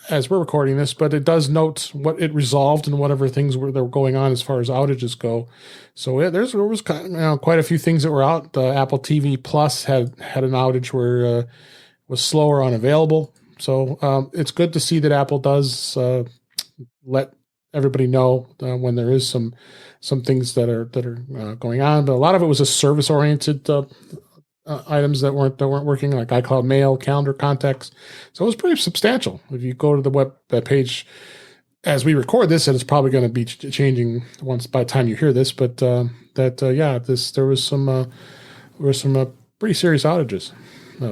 as we're recording this, but it does note what it resolved and whatever things that were going on as far as outages go. So there was quite a few things that were out. Apple TV Plus had an outage where it was slow or unavailable. So it's good to see that Apple does let everybody know when there is some things that are going on. But a lot of it was a service oriented items that weren't working, like iCloud Mail, Calendar, Contacts. So it was pretty substantial. If you go to the web page as we record this, and it's probably going to be changing once by the time you hear this. But there was some pretty serious outages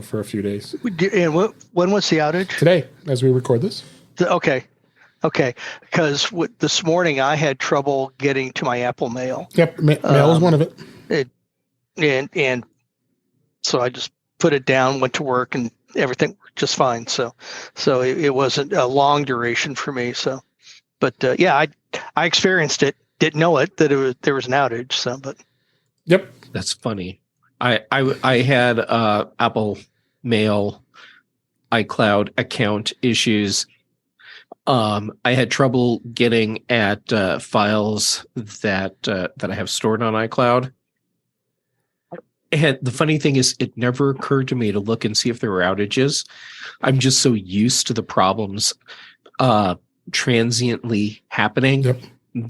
for a few days. And when was the outage? Today, as we record this. Okay. Because this morning I had trouble getting to my Apple Mail. Yep, Mail is one of it. And so I just put it down, went to work, and everything worked just fine. So it wasn't a long duration for me. So, but I experienced it. didn't know there was an outage. So, but Yep. That's funny. I had Apple Mail iCloud account issues. I had trouble getting at files that I have stored on iCloud. And the funny thing is, it never occurred to me to look and see if there were outages. I'm just so used to the problems transiently happening Yep.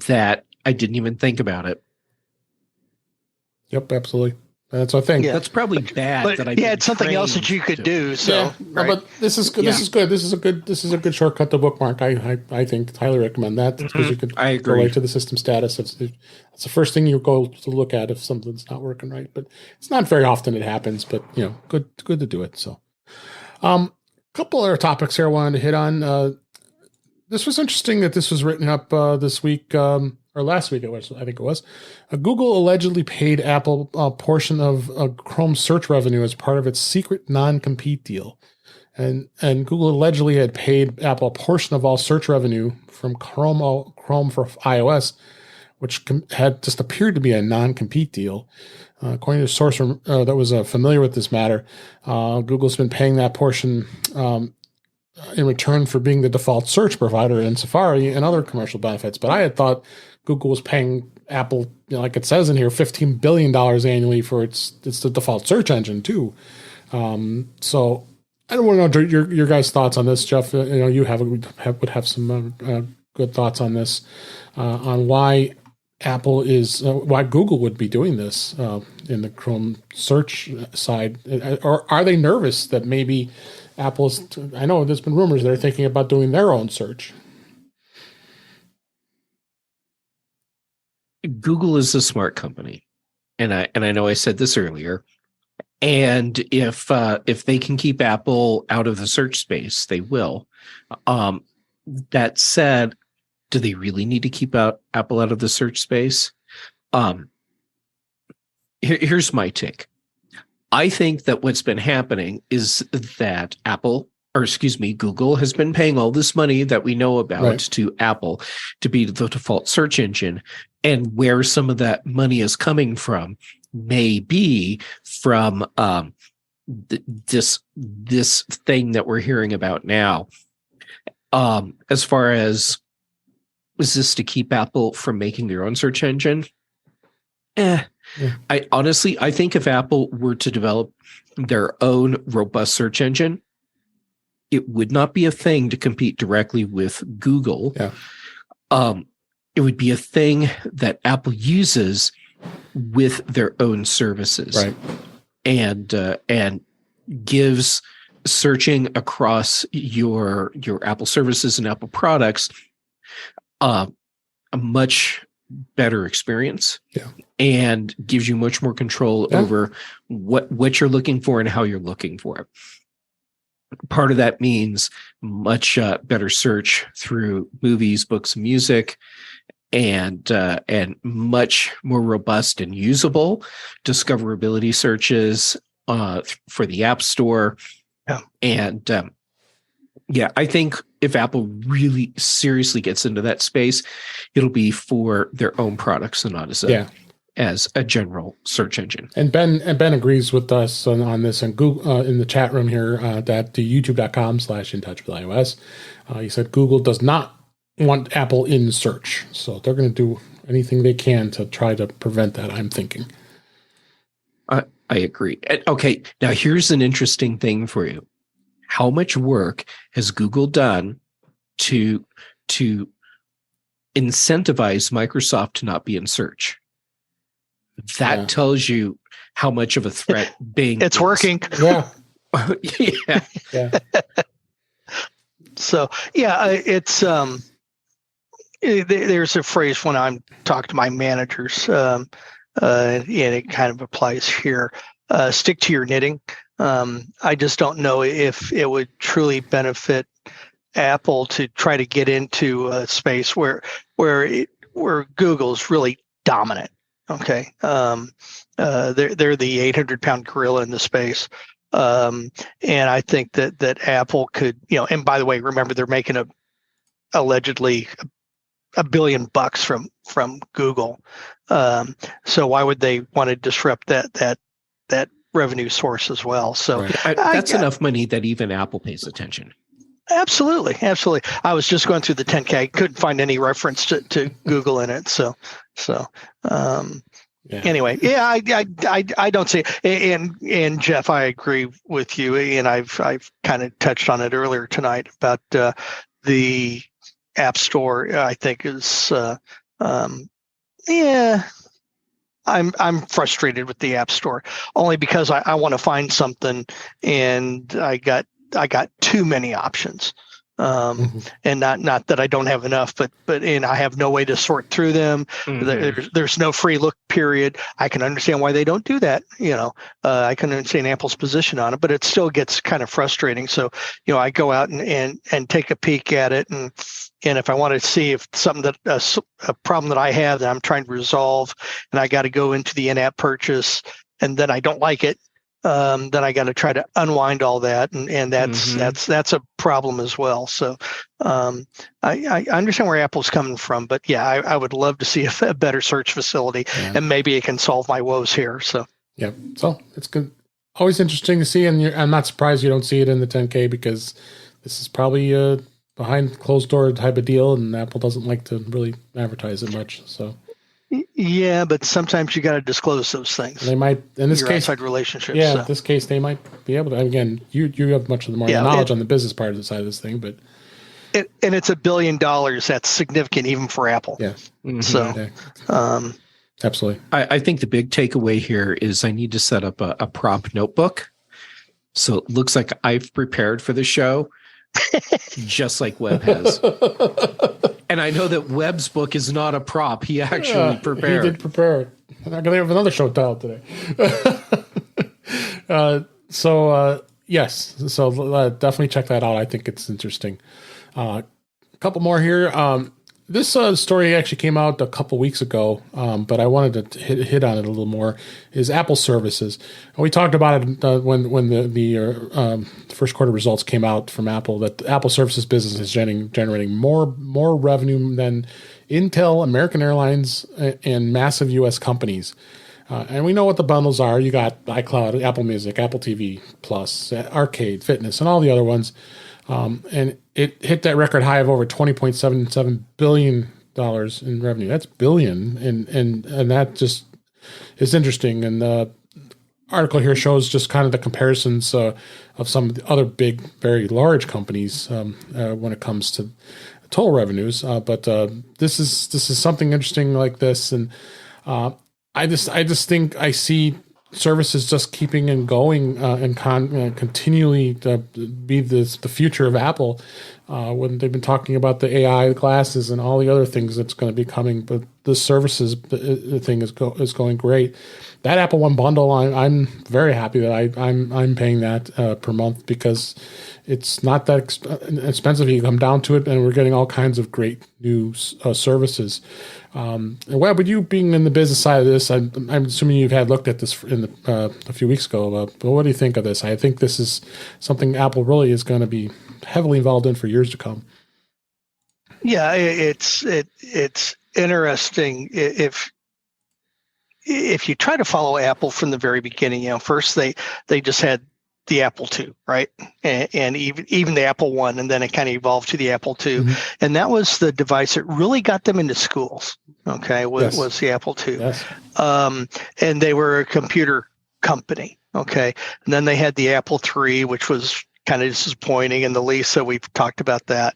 that I didn't even think about it. Yep, absolutely. That's a thing. Yeah. That's probably bad. but that I you had something else that you could do. So, yeah, right? but this is good. Yeah. This is good. This is a good shortcut to bookmark. I think highly recommend that because you could I go agree. right to the system status. It's the first thing you go to look at if something's not working right. But it's not very often it happens. But good to do it. So, couple other topics here I wanted to hit on. This was interesting that this was written up this week. Or last week, I think it was. Google allegedly paid Apple a portion of Chrome search revenue as part of its secret non-compete deal. And Google allegedly had paid Apple a portion of all search revenue from Chrome for iOS, which had just appeared to be a non-compete deal. According to a source that was familiar with this matter, Google's been paying that portion in return for being the default search provider in Safari and other commercial benefits. But I had thought Google was paying Apple, like it says in here, $15 billion annually for it's the default search engine too. So I don't want to know your guys' thoughts on this, Jeff. You would have some good thoughts on this, on why why Google would be doing this in the Chrome search side, or are they nervous that maybe Apple's? I know there's been rumors they're thinking about doing their own search. Google is a smart company, and I know I said this earlier. And if they can keep Apple out of the search space, they will. That said, do they really need to keep Apple out of the search space? Here's my take. I think that what's been happening is that Google has been paying all this money that we know about to Apple to be the default search engine. And where some of that money is coming from may be from this thing that we're hearing about now. As far as, is this to keep Apple from making their own search engine? I think if Apple were to develop their own robust search engine, it would not be a thing to compete directly with Google. Yeah. It would be a thing that Apple uses with their own services, Right. And gives searching across your Apple services and Apple products a much better experience. Yeah. And gives you much more control over what you're looking for and how you're looking for it. Part of that means much better search through movies, books, and music, and much more robust and usable discoverability searches for the App Store. Yeah. And I think if Apple really seriously gets into that space, it'll be for their own products and not as a general search engine. And Ben agrees with us on this, and Google in the chat room here that the youtube.com/intouchwithios. He said Google does not want Apple in search, so they're going to do anything they can to try to prevent that, I'm thinking. I agree. Okay, now here's an interesting thing for you. How much work has Google done to incentivize Microsoft to not be in search? That tells you how much of a threat Bing it's is. working. Yeah. Yeah. So it's there's a phrase when I'm talking to my managers, and it kind of applies here. Stick to your knitting. I just don't know if it would truly benefit Apple to try to get into a space where Google's really dominant. Okay, they're the 800-pound gorilla in the space, and I think that Apple could, and by the way, remember they're making allegedly $1 billion from Google. So why would they want to disrupt that revenue source as well? So Right. That's enough money that even Apple pays attention. Absolutely. I was just going through the 10K, couldn't find any reference to Google in it. So anyway, I don't see it. And Jeff, I agree with you, and I've kind of touched on it earlier tonight about the App Store. I think is I'm frustrated with the App Store only because I want to find something, and I got too many options. And not that I don't have enough, but and I have no way to sort through them. There's no free look period. I can understand why they don't do that. I can understand Apple's position on it, but it still gets kind of frustrating. So, I go out and take a peek at it, and if I want to see if something that a problem that I have that I'm trying to resolve, and I got to go into the in-app purchase, and then I don't like it. Then I got to try to unwind all that, and that's a problem as well. So I understand where Apple's coming from, but yeah, I would love to see a better search facility, and maybe it can solve my woes here. So so it's good. Always interesting to see, and I'm not surprised you don't see it in the 10K because this is probably a behind closed door type of deal, and Apple doesn't like to really advertise it much. So. Yeah, but sometimes you got to disclose those things. They might, in this case, outside relationships. Yeah, in this case, they might be able to. Again, you have much of the more knowledge on the business part of the side of this thing, but and it's $1 billion. That's significant even for Apple. Yeah. So, absolutely. I think the big takeaway here is I need to set up a prop notebook. So it looks like I've prepared for the show, just like Webb has. And I know that Webb's book is not a prop. He actually prepared. He did prepare it. I'm not going to have another show title today. Yes. So definitely check that out. I think it's interesting. A couple more here. This story actually came out a couple weeks ago, but I wanted to hit on it a little more, is Apple services. And we talked about it when the first quarter results came out from Apple, that the Apple services business is generating more revenue than Intel, American Airlines, and massive U.S. companies. And we know what the bundles are. You got iCloud, Apple Music, Apple TV Plus, Arcade, Fitness, and all the other ones. And it hit that record high of over $20.77 billion in revenue. That's billion. And that just is interesting. And the article here shows just kind of the comparisons of some of the other big, very large companies when it comes to total revenues. But this is something interesting like this. And I just think I see services just keeping and going and continually be the future of Apple when they've been talking about the AI glasses and all the other things that's going to be coming. But the services thing is going great. That Apple One bundle, I'm very happy that I'm paying that per month because it's not that expensive. You come down to it, and we're getting all kinds of great new services. And Webb, with you being in the business side of this, I'm assuming you've had looked at this a few weeks ago. But what do you think of this? I think this is something Apple really is going to be heavily involved in for years to come. Yeah, it's interesting if you try to follow Apple from the very beginning. First they just had the Apple II, right? And even the Apple One, and then it kind of evolved to the Apple II. And that was the device that really got them into schools, okay, was the Apple II. Yes. And they were a computer company, okay? And then they had the Apple III, which was kind of disappointing, and the Lisa, we've talked about that.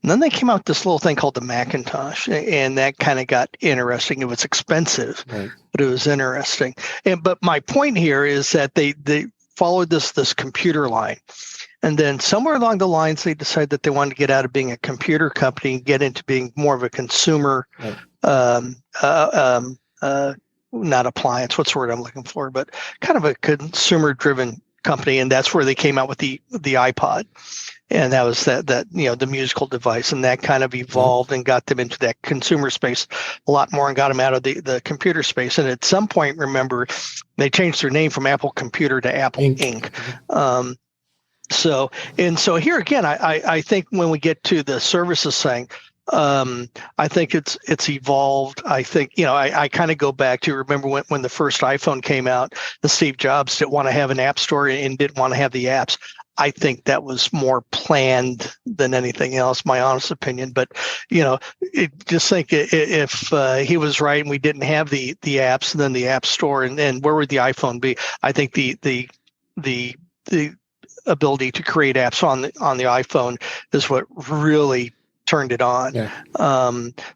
And then they came out with this little thing called the Macintosh, and that kind of got interesting. It was expensive, right, but it was interesting. But my point here is that they followed this computer line. And then somewhere along the lines, they decided that they wanted to get out of being a computer company and get into being more of a consumer, not appliance, what's the word I'm looking for, but kind of a consumer-driven company. And that's where they came out with the iPod. And that was that the musical device, and that kind of evolved and got them into that consumer space a lot more and got them out of the computer space. And at some point, remember, they changed their name from Apple Computer to Apple Inc. So here again, I think when we get to the services thing, I think it's evolved. I think, I kind of go back to remember when the first iPhone came out, the Steve Jobs didn't want to have an app store and didn't want to have the apps. I think that was more planned than anything else, my honest opinion. But, just think if he was right and we didn't have the apps and then the app store, and where would the iPhone be? I think the ability to create apps on the iPhone is what really turned it on. Yeah.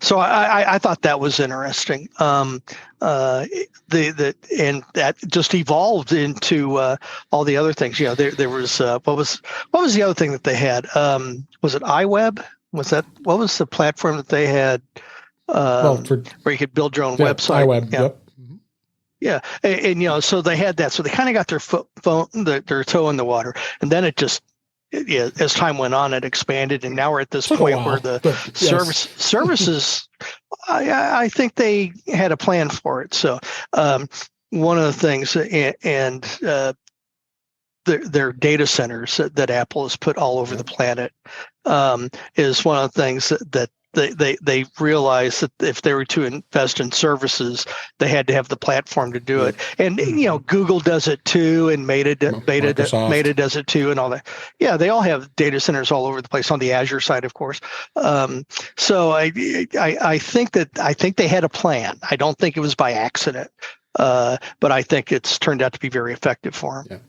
So I thought that was interesting. And that just evolved into all the other things. There was what was the other thing that they had? Was it iWeb? What was the platform that they had? Where you could build your own website. iWeb. Yeah. Yep. Yeah, and so they had that. So they kind of got their toe in the water, and then it just. Yeah, as time went on, it expanded, and now we're at this point where the services. I think they had a plan for it. So one of the things, and their data centers that Apple has put all over the planet is one of the things that they realized that if they were to invest in services, they had to have the platform to do it. And Google does it too, and Meta does it too, and all that. Yeah, they all have data centers all over the place on the Azure side, of course. So I think they had a plan. I don't think it was by accident, but I think it's turned out to be very effective for them. Yeah.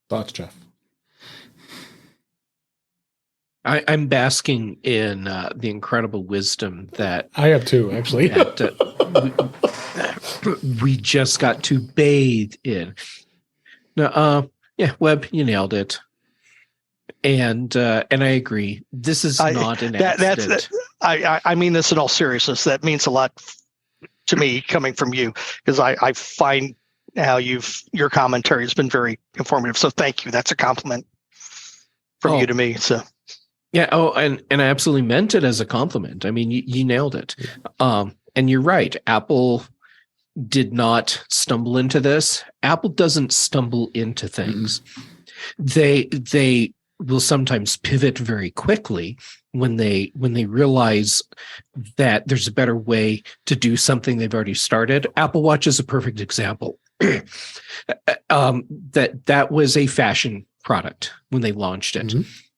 Thoughts, Jeff? I'm basking in the incredible wisdom that I have too, actually. we just got to bathe in. Now, Webb, you nailed it, and I agree. This is not an accident. I mean this in all seriousness. That means a lot to me coming from you, because I find how your commentary has been very informative. So thank you. That's a compliment from you to me. So. Yeah. Oh, and I absolutely meant it as a compliment. I mean, you nailed it. And you're right. Apple did not stumble into this. Apple doesn't stumble into things. They will sometimes pivot very quickly when they realize that there's a better way to do something they've already started. Apple Watch is a perfect example. That was a fashion product when they launched it.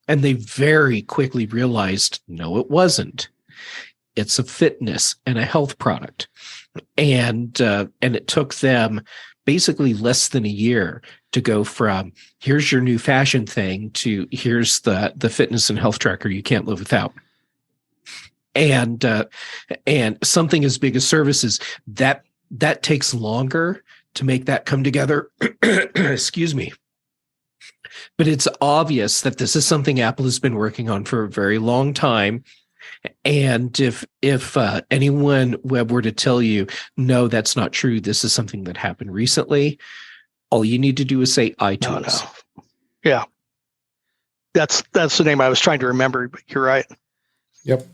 And they very quickly realized, no, it wasn't. It's a fitness and a health product. And it took them basically less than a year to go from here's your new fashion thing to here's the fitness and health tracker you can't live without. And something as big as services, that takes longer to make that come together. Excuse me. But it's obvious that this is something Apple has been working on for a very long time. And if anyone, Webb, were to tell you, no, that's not true, this is something that happened recently, all you need to do is say iTunes. No. Yeah. That's the name I was trying to remember, but you're right. Yep.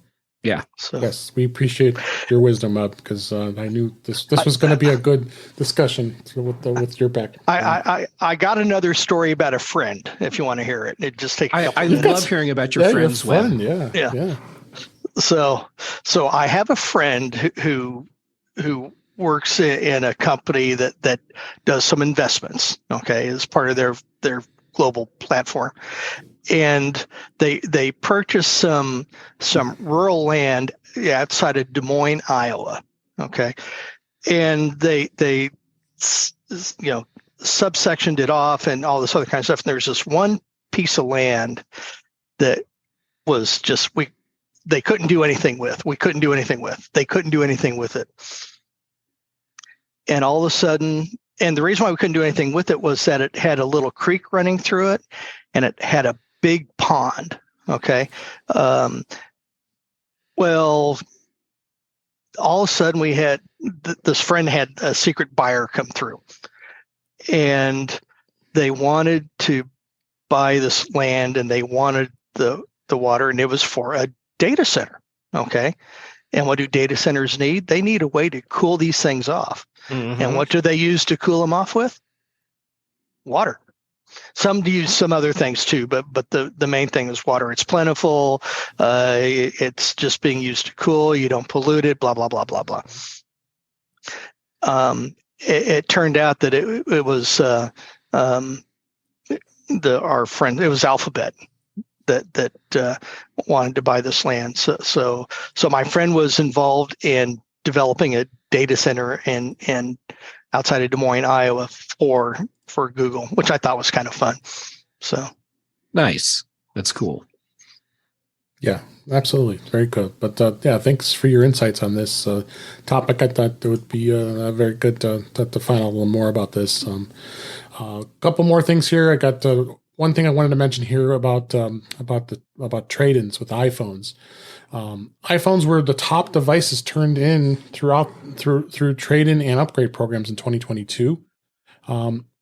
Yeah. So. Yes, we appreciate your wisdom, because I knew this was going to be a good discussion with your back. I got another story about a friend. If you want to hear it, it just takes. I love hearing about your friends. Your friend, yeah. So I have a friend who works in a company that does some investments. Okay, as part of their global platform. And they purchased some rural land outside of Des Moines, Iowa. Okay, and they subsectioned it off and all this other kind of stuff. And there's this one piece of land that was just they couldn't do anything with. They couldn't do anything with it. And all of a sudden, and the reason why we couldn't do anything with it was that it had a little creek running through it, and it had a big pond. Okay. Well, all of a sudden we had this friend had a secret buyer come through, and they wanted to buy this land, and they wanted the water, and it was for a data center. Okay. And what do data centers need? They need a way to cool these things off. And what do they use to cool them off with? Water. Some use some other things too, but the main thing is water. It's plentiful. It's just being used to cool. You don't pollute it. Blah blah blah blah blah. It turned out that it was our friend. It was Alphabet that wanted to buy this land. So my friend was involved in developing a data center and outside of Des Moines, Iowa for Google, which I thought was kind of fun. So nice. That's cool. Yeah, absolutely. Very good. But yeah, thanks for your insights on this topic. I thought it would be very good to find out a little more about this. A couple more things here. I got one thing I wanted to mention here about trade-ins with iPhones. iPhones were the top devices turned in through trade-in and upgrade programs in 2022.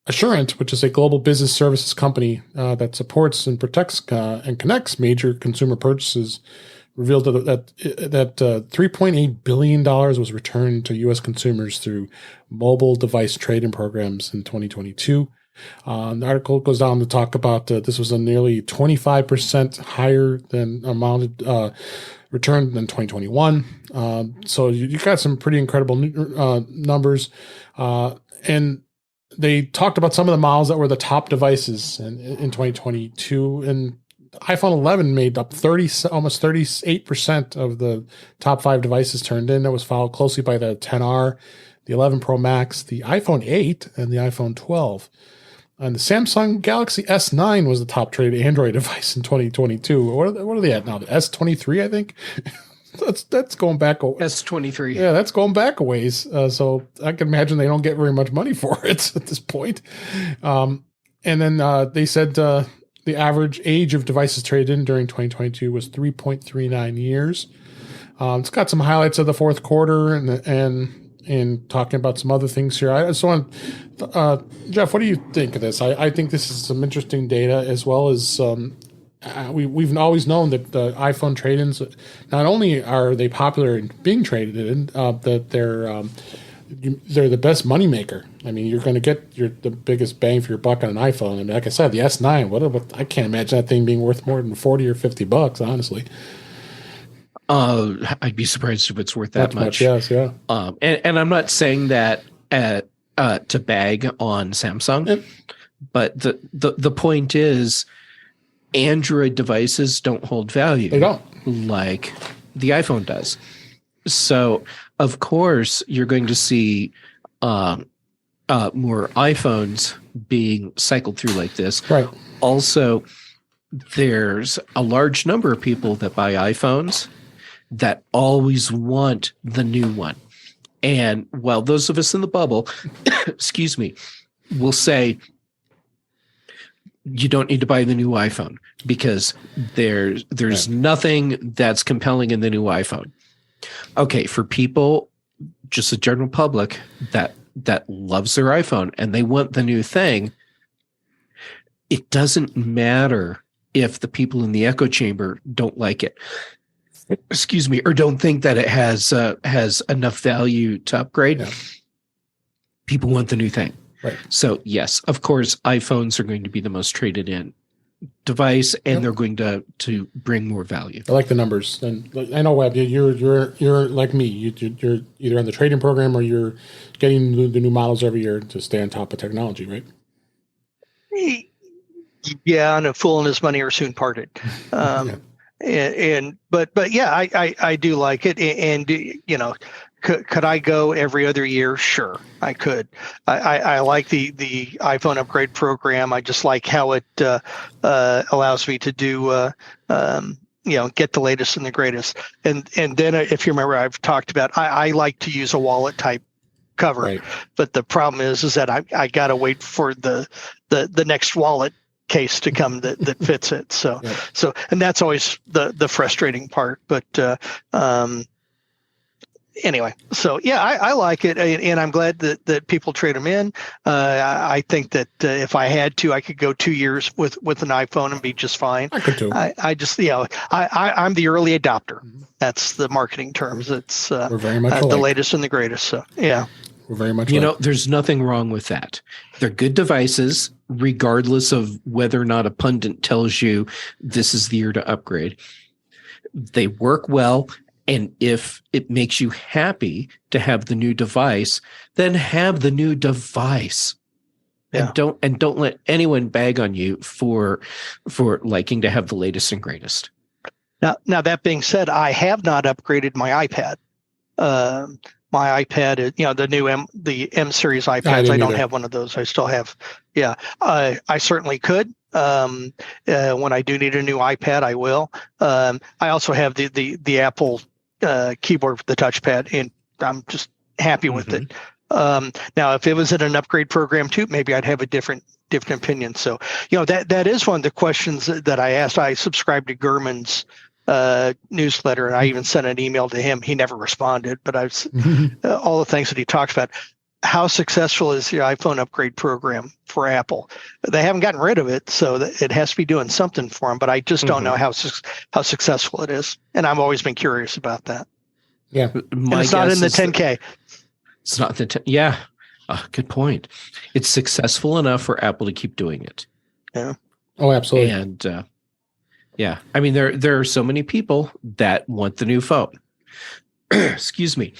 Assurant, which is a global business services company that supports and protects and connects major consumer purchases, revealed that $3.8 billion was returned to U.S. consumers through mobile device trade-in programs in 2022. The article goes on to talk about this was a nearly 25% higher than amount returned than 2021. So you got some pretty incredible numbers. And they talked about some of the models that were the top devices in 2022, and iPhone 11 made up almost 38% of the top 5 devices turned in. That was followed closely by the 10R, the 11 Pro Max, the iPhone 8, and the iPhone 12. And the Samsung Galaxy S9 was the top traded Android device in 2022. What are they at now? The S23, I think. That's going back. S23. Yeah, that's going back a ways. So I can imagine they don't get very much money for it at this point. And then they said the average age of devices traded in during 2022 was 3.39 years. It's got some highlights of the fourth quarter and talking about some other things here. I just want, Jeff, what do you think of this? I think this is some interesting data, as well as we've always known that the iPhone trade-ins, not only are they popular in being traded in, that they're the best moneymaker. I mean, you're going to get the biggest bang for your buck on an iPhone. And like I said, the S9, I can't imagine that thing being worth more than $40 or $50, honestly. I'd be surprised if it's worth that much. Yes, yeah. And I'm not saying that to bag on Samsung, but the point is, Android devices don't hold value. They don't, like the iPhone does. So, of course, you're going to see more iPhones being cycled through like this. Right. Also, there's a large number of people that buy iPhones that always want the new one. And while those of us in the bubble, excuse me, will say, you don't need to buy the new iPhone because there's right. Nothing that's compelling in the new iPhone. Okay, for people, just the general public that loves their iPhone and they want the new thing, it doesn't matter if the people in the echo chamber don't like it. Excuse me, or don't think that it has enough value to upgrade. Yeah. People want the new thing. Right. So yes, of course, iPhones are going to be the most traded in device, and they're going to bring more value. I like the numbers, and I know, Webb, you're like me. You're either on the trading program or you're getting the new models every year to stay on top of technology, right? Yeah, and a fool and his money are soon parted. But yeah, I do like it, and you know. Could I go every other year? Sure, I could. I like the iPhone upgrade program. I just like how it allows me to do get the latest and the greatest. And then if you remember, I've talked about I like to use a wallet type cover, right. But the problem is that I got to wait for the next wallet case to come that fits it. So yeah. And that's always the frustrating part. But anyway, so yeah, I like it, and I'm glad that people trade them in. I think that if I had to, I could go 2 years with an iPhone and be just fine. I could too. I just, I'm the early adopter. That's the marketing terms. It's we're very much the latest and the greatest. So yeah. We're very much. You know, there's nothing wrong with that. They're good devices, regardless of whether or not a pundit tells you this is the year to upgrade. They work well. And if it makes you happy to have the new device, then have the new device. Yeah. And don't let anyone bag on you for liking to have the latest and greatest. Now that being said, I have not upgraded my iPad. My iPad is, the M series iPads. I don't have one of those. I still have. Yeah, I certainly could. When I do need a new iPad, I will. I also have the Apple keyboard with the touchpad, and I'm just happy with it. Now, if it was in an upgrade program too, maybe I'd have a different opinion. So, that is one of the questions that I asked. I subscribed to Gurman's newsletter, and I even sent an email to him. He never responded, but I've all the things that he talks about. How successful is the iPhone upgrade program for Apple? They haven't gotten rid of it, so it has to be doing something for them. But I just don't know how successful it is, and I've always been curious about that. Yeah, and it's not in the 10K. It's not the yeah. Good point. It's successful enough for Apple to keep doing it. Yeah. Oh, absolutely. And yeah, I mean there are so many people that want the new phone. Excuse me.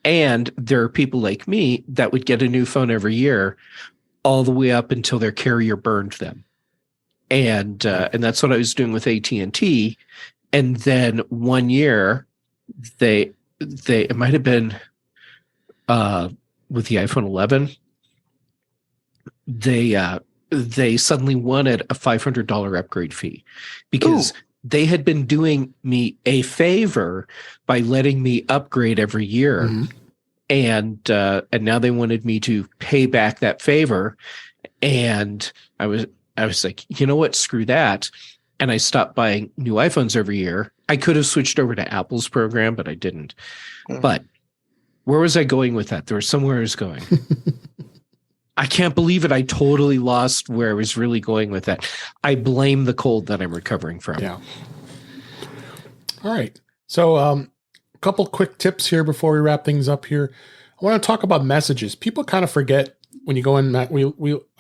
And there are people like me that would get a new phone every year, all the way up until their carrier burned them. And that's what I was doing with AT&T. And then one year, they it might have been with the iPhone 11, they suddenly wanted a $500 upgrade fee because they had been doing me a favor by letting me upgrade every year. And now they wanted me to pay back that favor. And I was like, you know what? Screw that. And I stopped buying new iPhones every year. I could have switched over to Apple's program, but I didn't. But where was I going with that? There was somewhere I was going. I can't believe it. I totally lost where I was really going with that. I blame the cold that I'm recovering from. Yeah. All right. So a couple quick tips here before we wrap things up here. I want to talk about messages. People kind of forget when you go in. I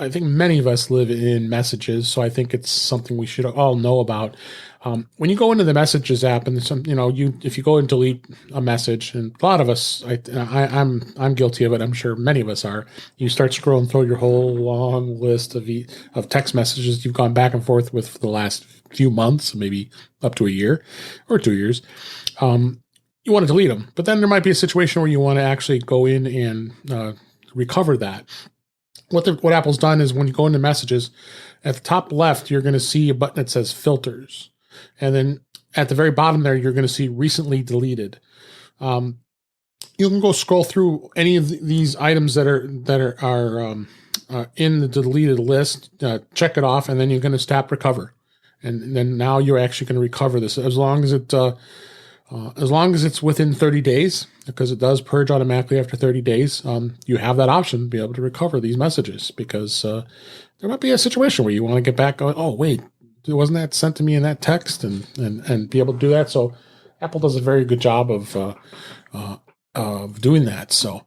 think many of us live in messages, so I think it's something we should all know about. When you go into the Messages app, and if you go and delete a message, and a lot of us, I'm guilty of it. I'm sure many of us are. You start scrolling through your whole long list of text messages you've gone back and forth with for the last few months, maybe up to a year or 2 years. You want to delete them, but then there might be a situation where you want to actually go in and recover that. What Apple's done is when you go into Messages, at the top left, you're going to see a button that says Filters. And then at the very bottom there, you're going to see Recently Deleted. You can go scroll through any of these items that are in the deleted list, check it off, and then you're going to tap Recover. And then now you're actually going to recover this as long as it's within 30 days, because it does purge automatically after 30 days. You have that option to be able to recover these messages, because there might be a situation where you want to get back going, oh, wait, wasn't that sent to me in that text, and be able to do that. So Apple does a very good job of doing that. So,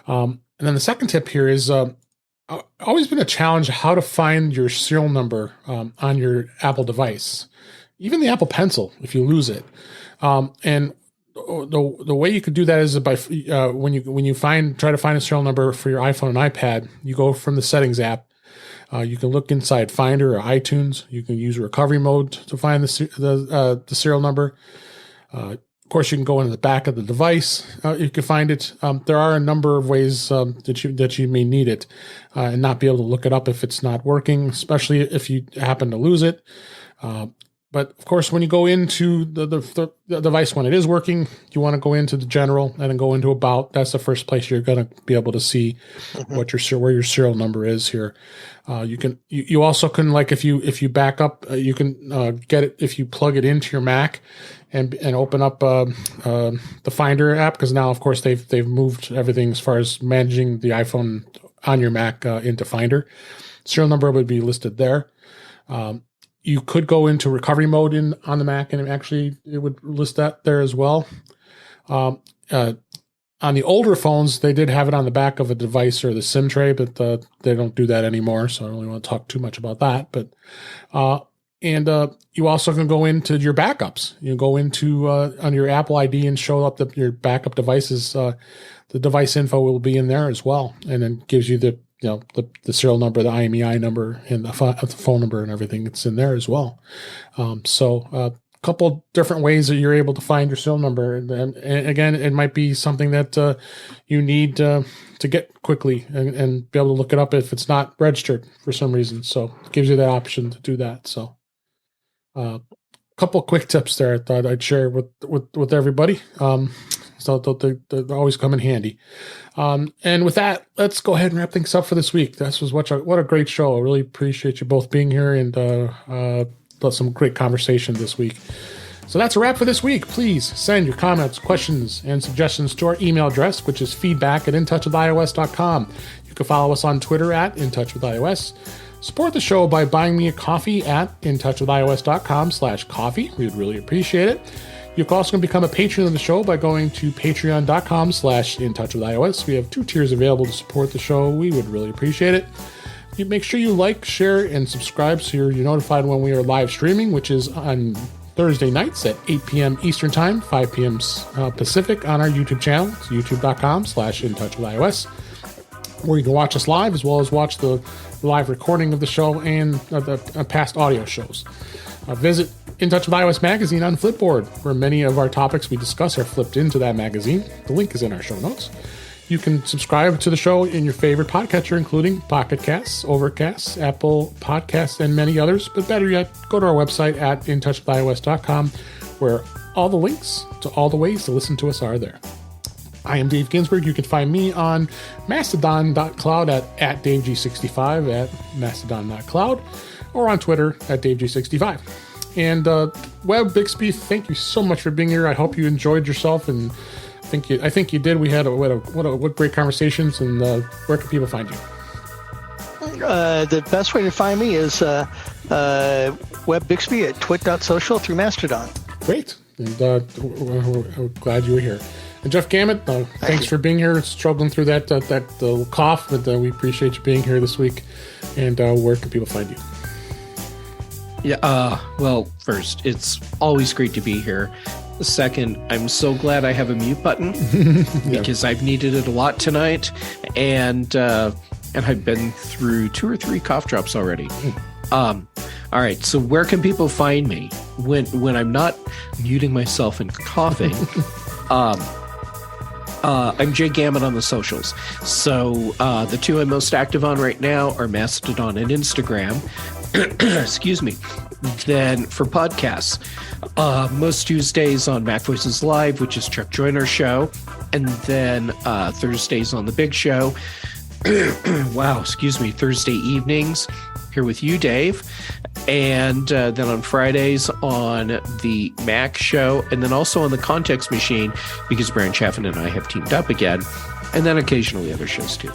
and then the second tip here is always been a challenge how to find your serial number on your Apple device, even the Apple Pencil, if you lose it. And the way you could do that is by when you try to find a serial number for your iPhone and iPad, you go from the Settings app. You can look inside Finder or iTunes. You can use recovery mode to find the serial number. Of course, you can go into the back of the device. You can find it. There are a number of ways that you may need it and not be able to look it up if it's not working, especially if you happen to lose it. But of course, when you go into the device when it is working, you want to go into the general and then go into About. That's the first place you're going to be able to see where your serial number is here. You also can, like, if you back up, you can get it if you plug it into your Mac and open up the Finder app, because now of course they've moved everything as far as managing the iPhone on your Mac into Finder. Serial number would be listed there. You could go into recovery mode on the Mac, and it would list that there as well. On on the older phones, they did have it on the back of a device or the SIM tray, but they don't do that anymore. So I don't really want to talk too much about that. But you also can go into your backups. You can go into on your Apple ID and show up your backup devices. The device info will be in there as well, and then gives you the serial number, the IMEI number, and the phone number and everything. It's in there as well. So couple different ways that you're able to find your serial number. And again, it might be something that you need to get quickly and be able to look it up if it's not registered for some reason. So it gives you that option to do that. So a couple quick tips there I thought I'd share with everybody. So they always come in handy. And with that, let's go ahead and wrap things up for this week. This was what a great show. I really appreciate you both being here and some great conversation this week. So that's a wrap for this week. Please send your comments, questions, and suggestions to our email address, which is feedback@intouchwithios.com. You can follow us on Twitter @intouchwithios. Support the show by buying me a coffee at intouchwithios.com/coffee. We would really appreciate it. You can also become a patron of the show by going to patreon.com/intouchwithios. We have 2 tiers available to support the show. We would really appreciate it. You make sure you like, share, and subscribe so you're notified when we are live streaming, which is on Thursday nights at 8 p.m. Eastern Time, 5 p.m. Pacific on our YouTube channel. It's youtube.com/intouchwithios, where you can watch us live as well as watch the live recording of the show and the past audio shows. Visit In Touch with iOS magazine on Flipboard, where many of our topics we discuss are flipped into that magazine. The link is in our show notes. You can subscribe to the show in your favorite podcatcher, including Pocket Casts, Overcast, Apple Podcasts, and many others. But better yet, go to our website at intouchwithios.com, where all the links to all the ways to listen to us are there. I am Dave Ginsburg. You can find me on mastodon.cloud at DaveG65 at mastodon.cloud, or on Twitter at DaveG65. And Web Bixby, thank you so much for being here. I hope you enjoyed yourself, and I think you did. We had what great conversations. And where can people find you? The best way to find me is Web Bixby at twit.social through Mastodon. Great. And we're glad you were here. And Jeff Gamet, thanks for being here, struggling through that cough, but we appreciate you being here this week. And where can people find you? Yeah, well, first, it's always great to be here. Second, I'm so glad I have a mute button because I've needed it a lot tonight, and I've been through 2 or 3 cough drops already. All right, so where can people find me when I'm not muting myself and coughing? I'm Jay Gamet on the socials. So the 2 I'm most active on right now are Mastodon and Instagram. Excuse me. Then for podcasts, most Tuesdays on Mac Voices Live, which is Chuck Joyner's show, and then Thursdays on The Big Show. Thursday evenings here with you, Dave. And then on Fridays on the Mac show, and then also on the Context Machine, because Brian Chaffin and I have teamed up again, and then occasionally other shows too.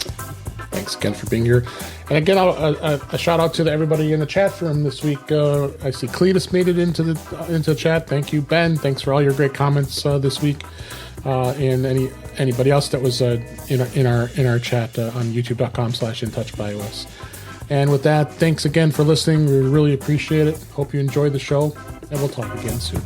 Thanks again for being here. And again, a shout out to everybody in the chat room this week. I see Cletus made it into the chat. Thank you, Ben. Thanks for all your great comments this week. And anybody else that was in our chat on youtube.com/intouchwithios. And with that, thanks again for listening. We really appreciate it. Hope you enjoyed the show, and we'll talk again soon.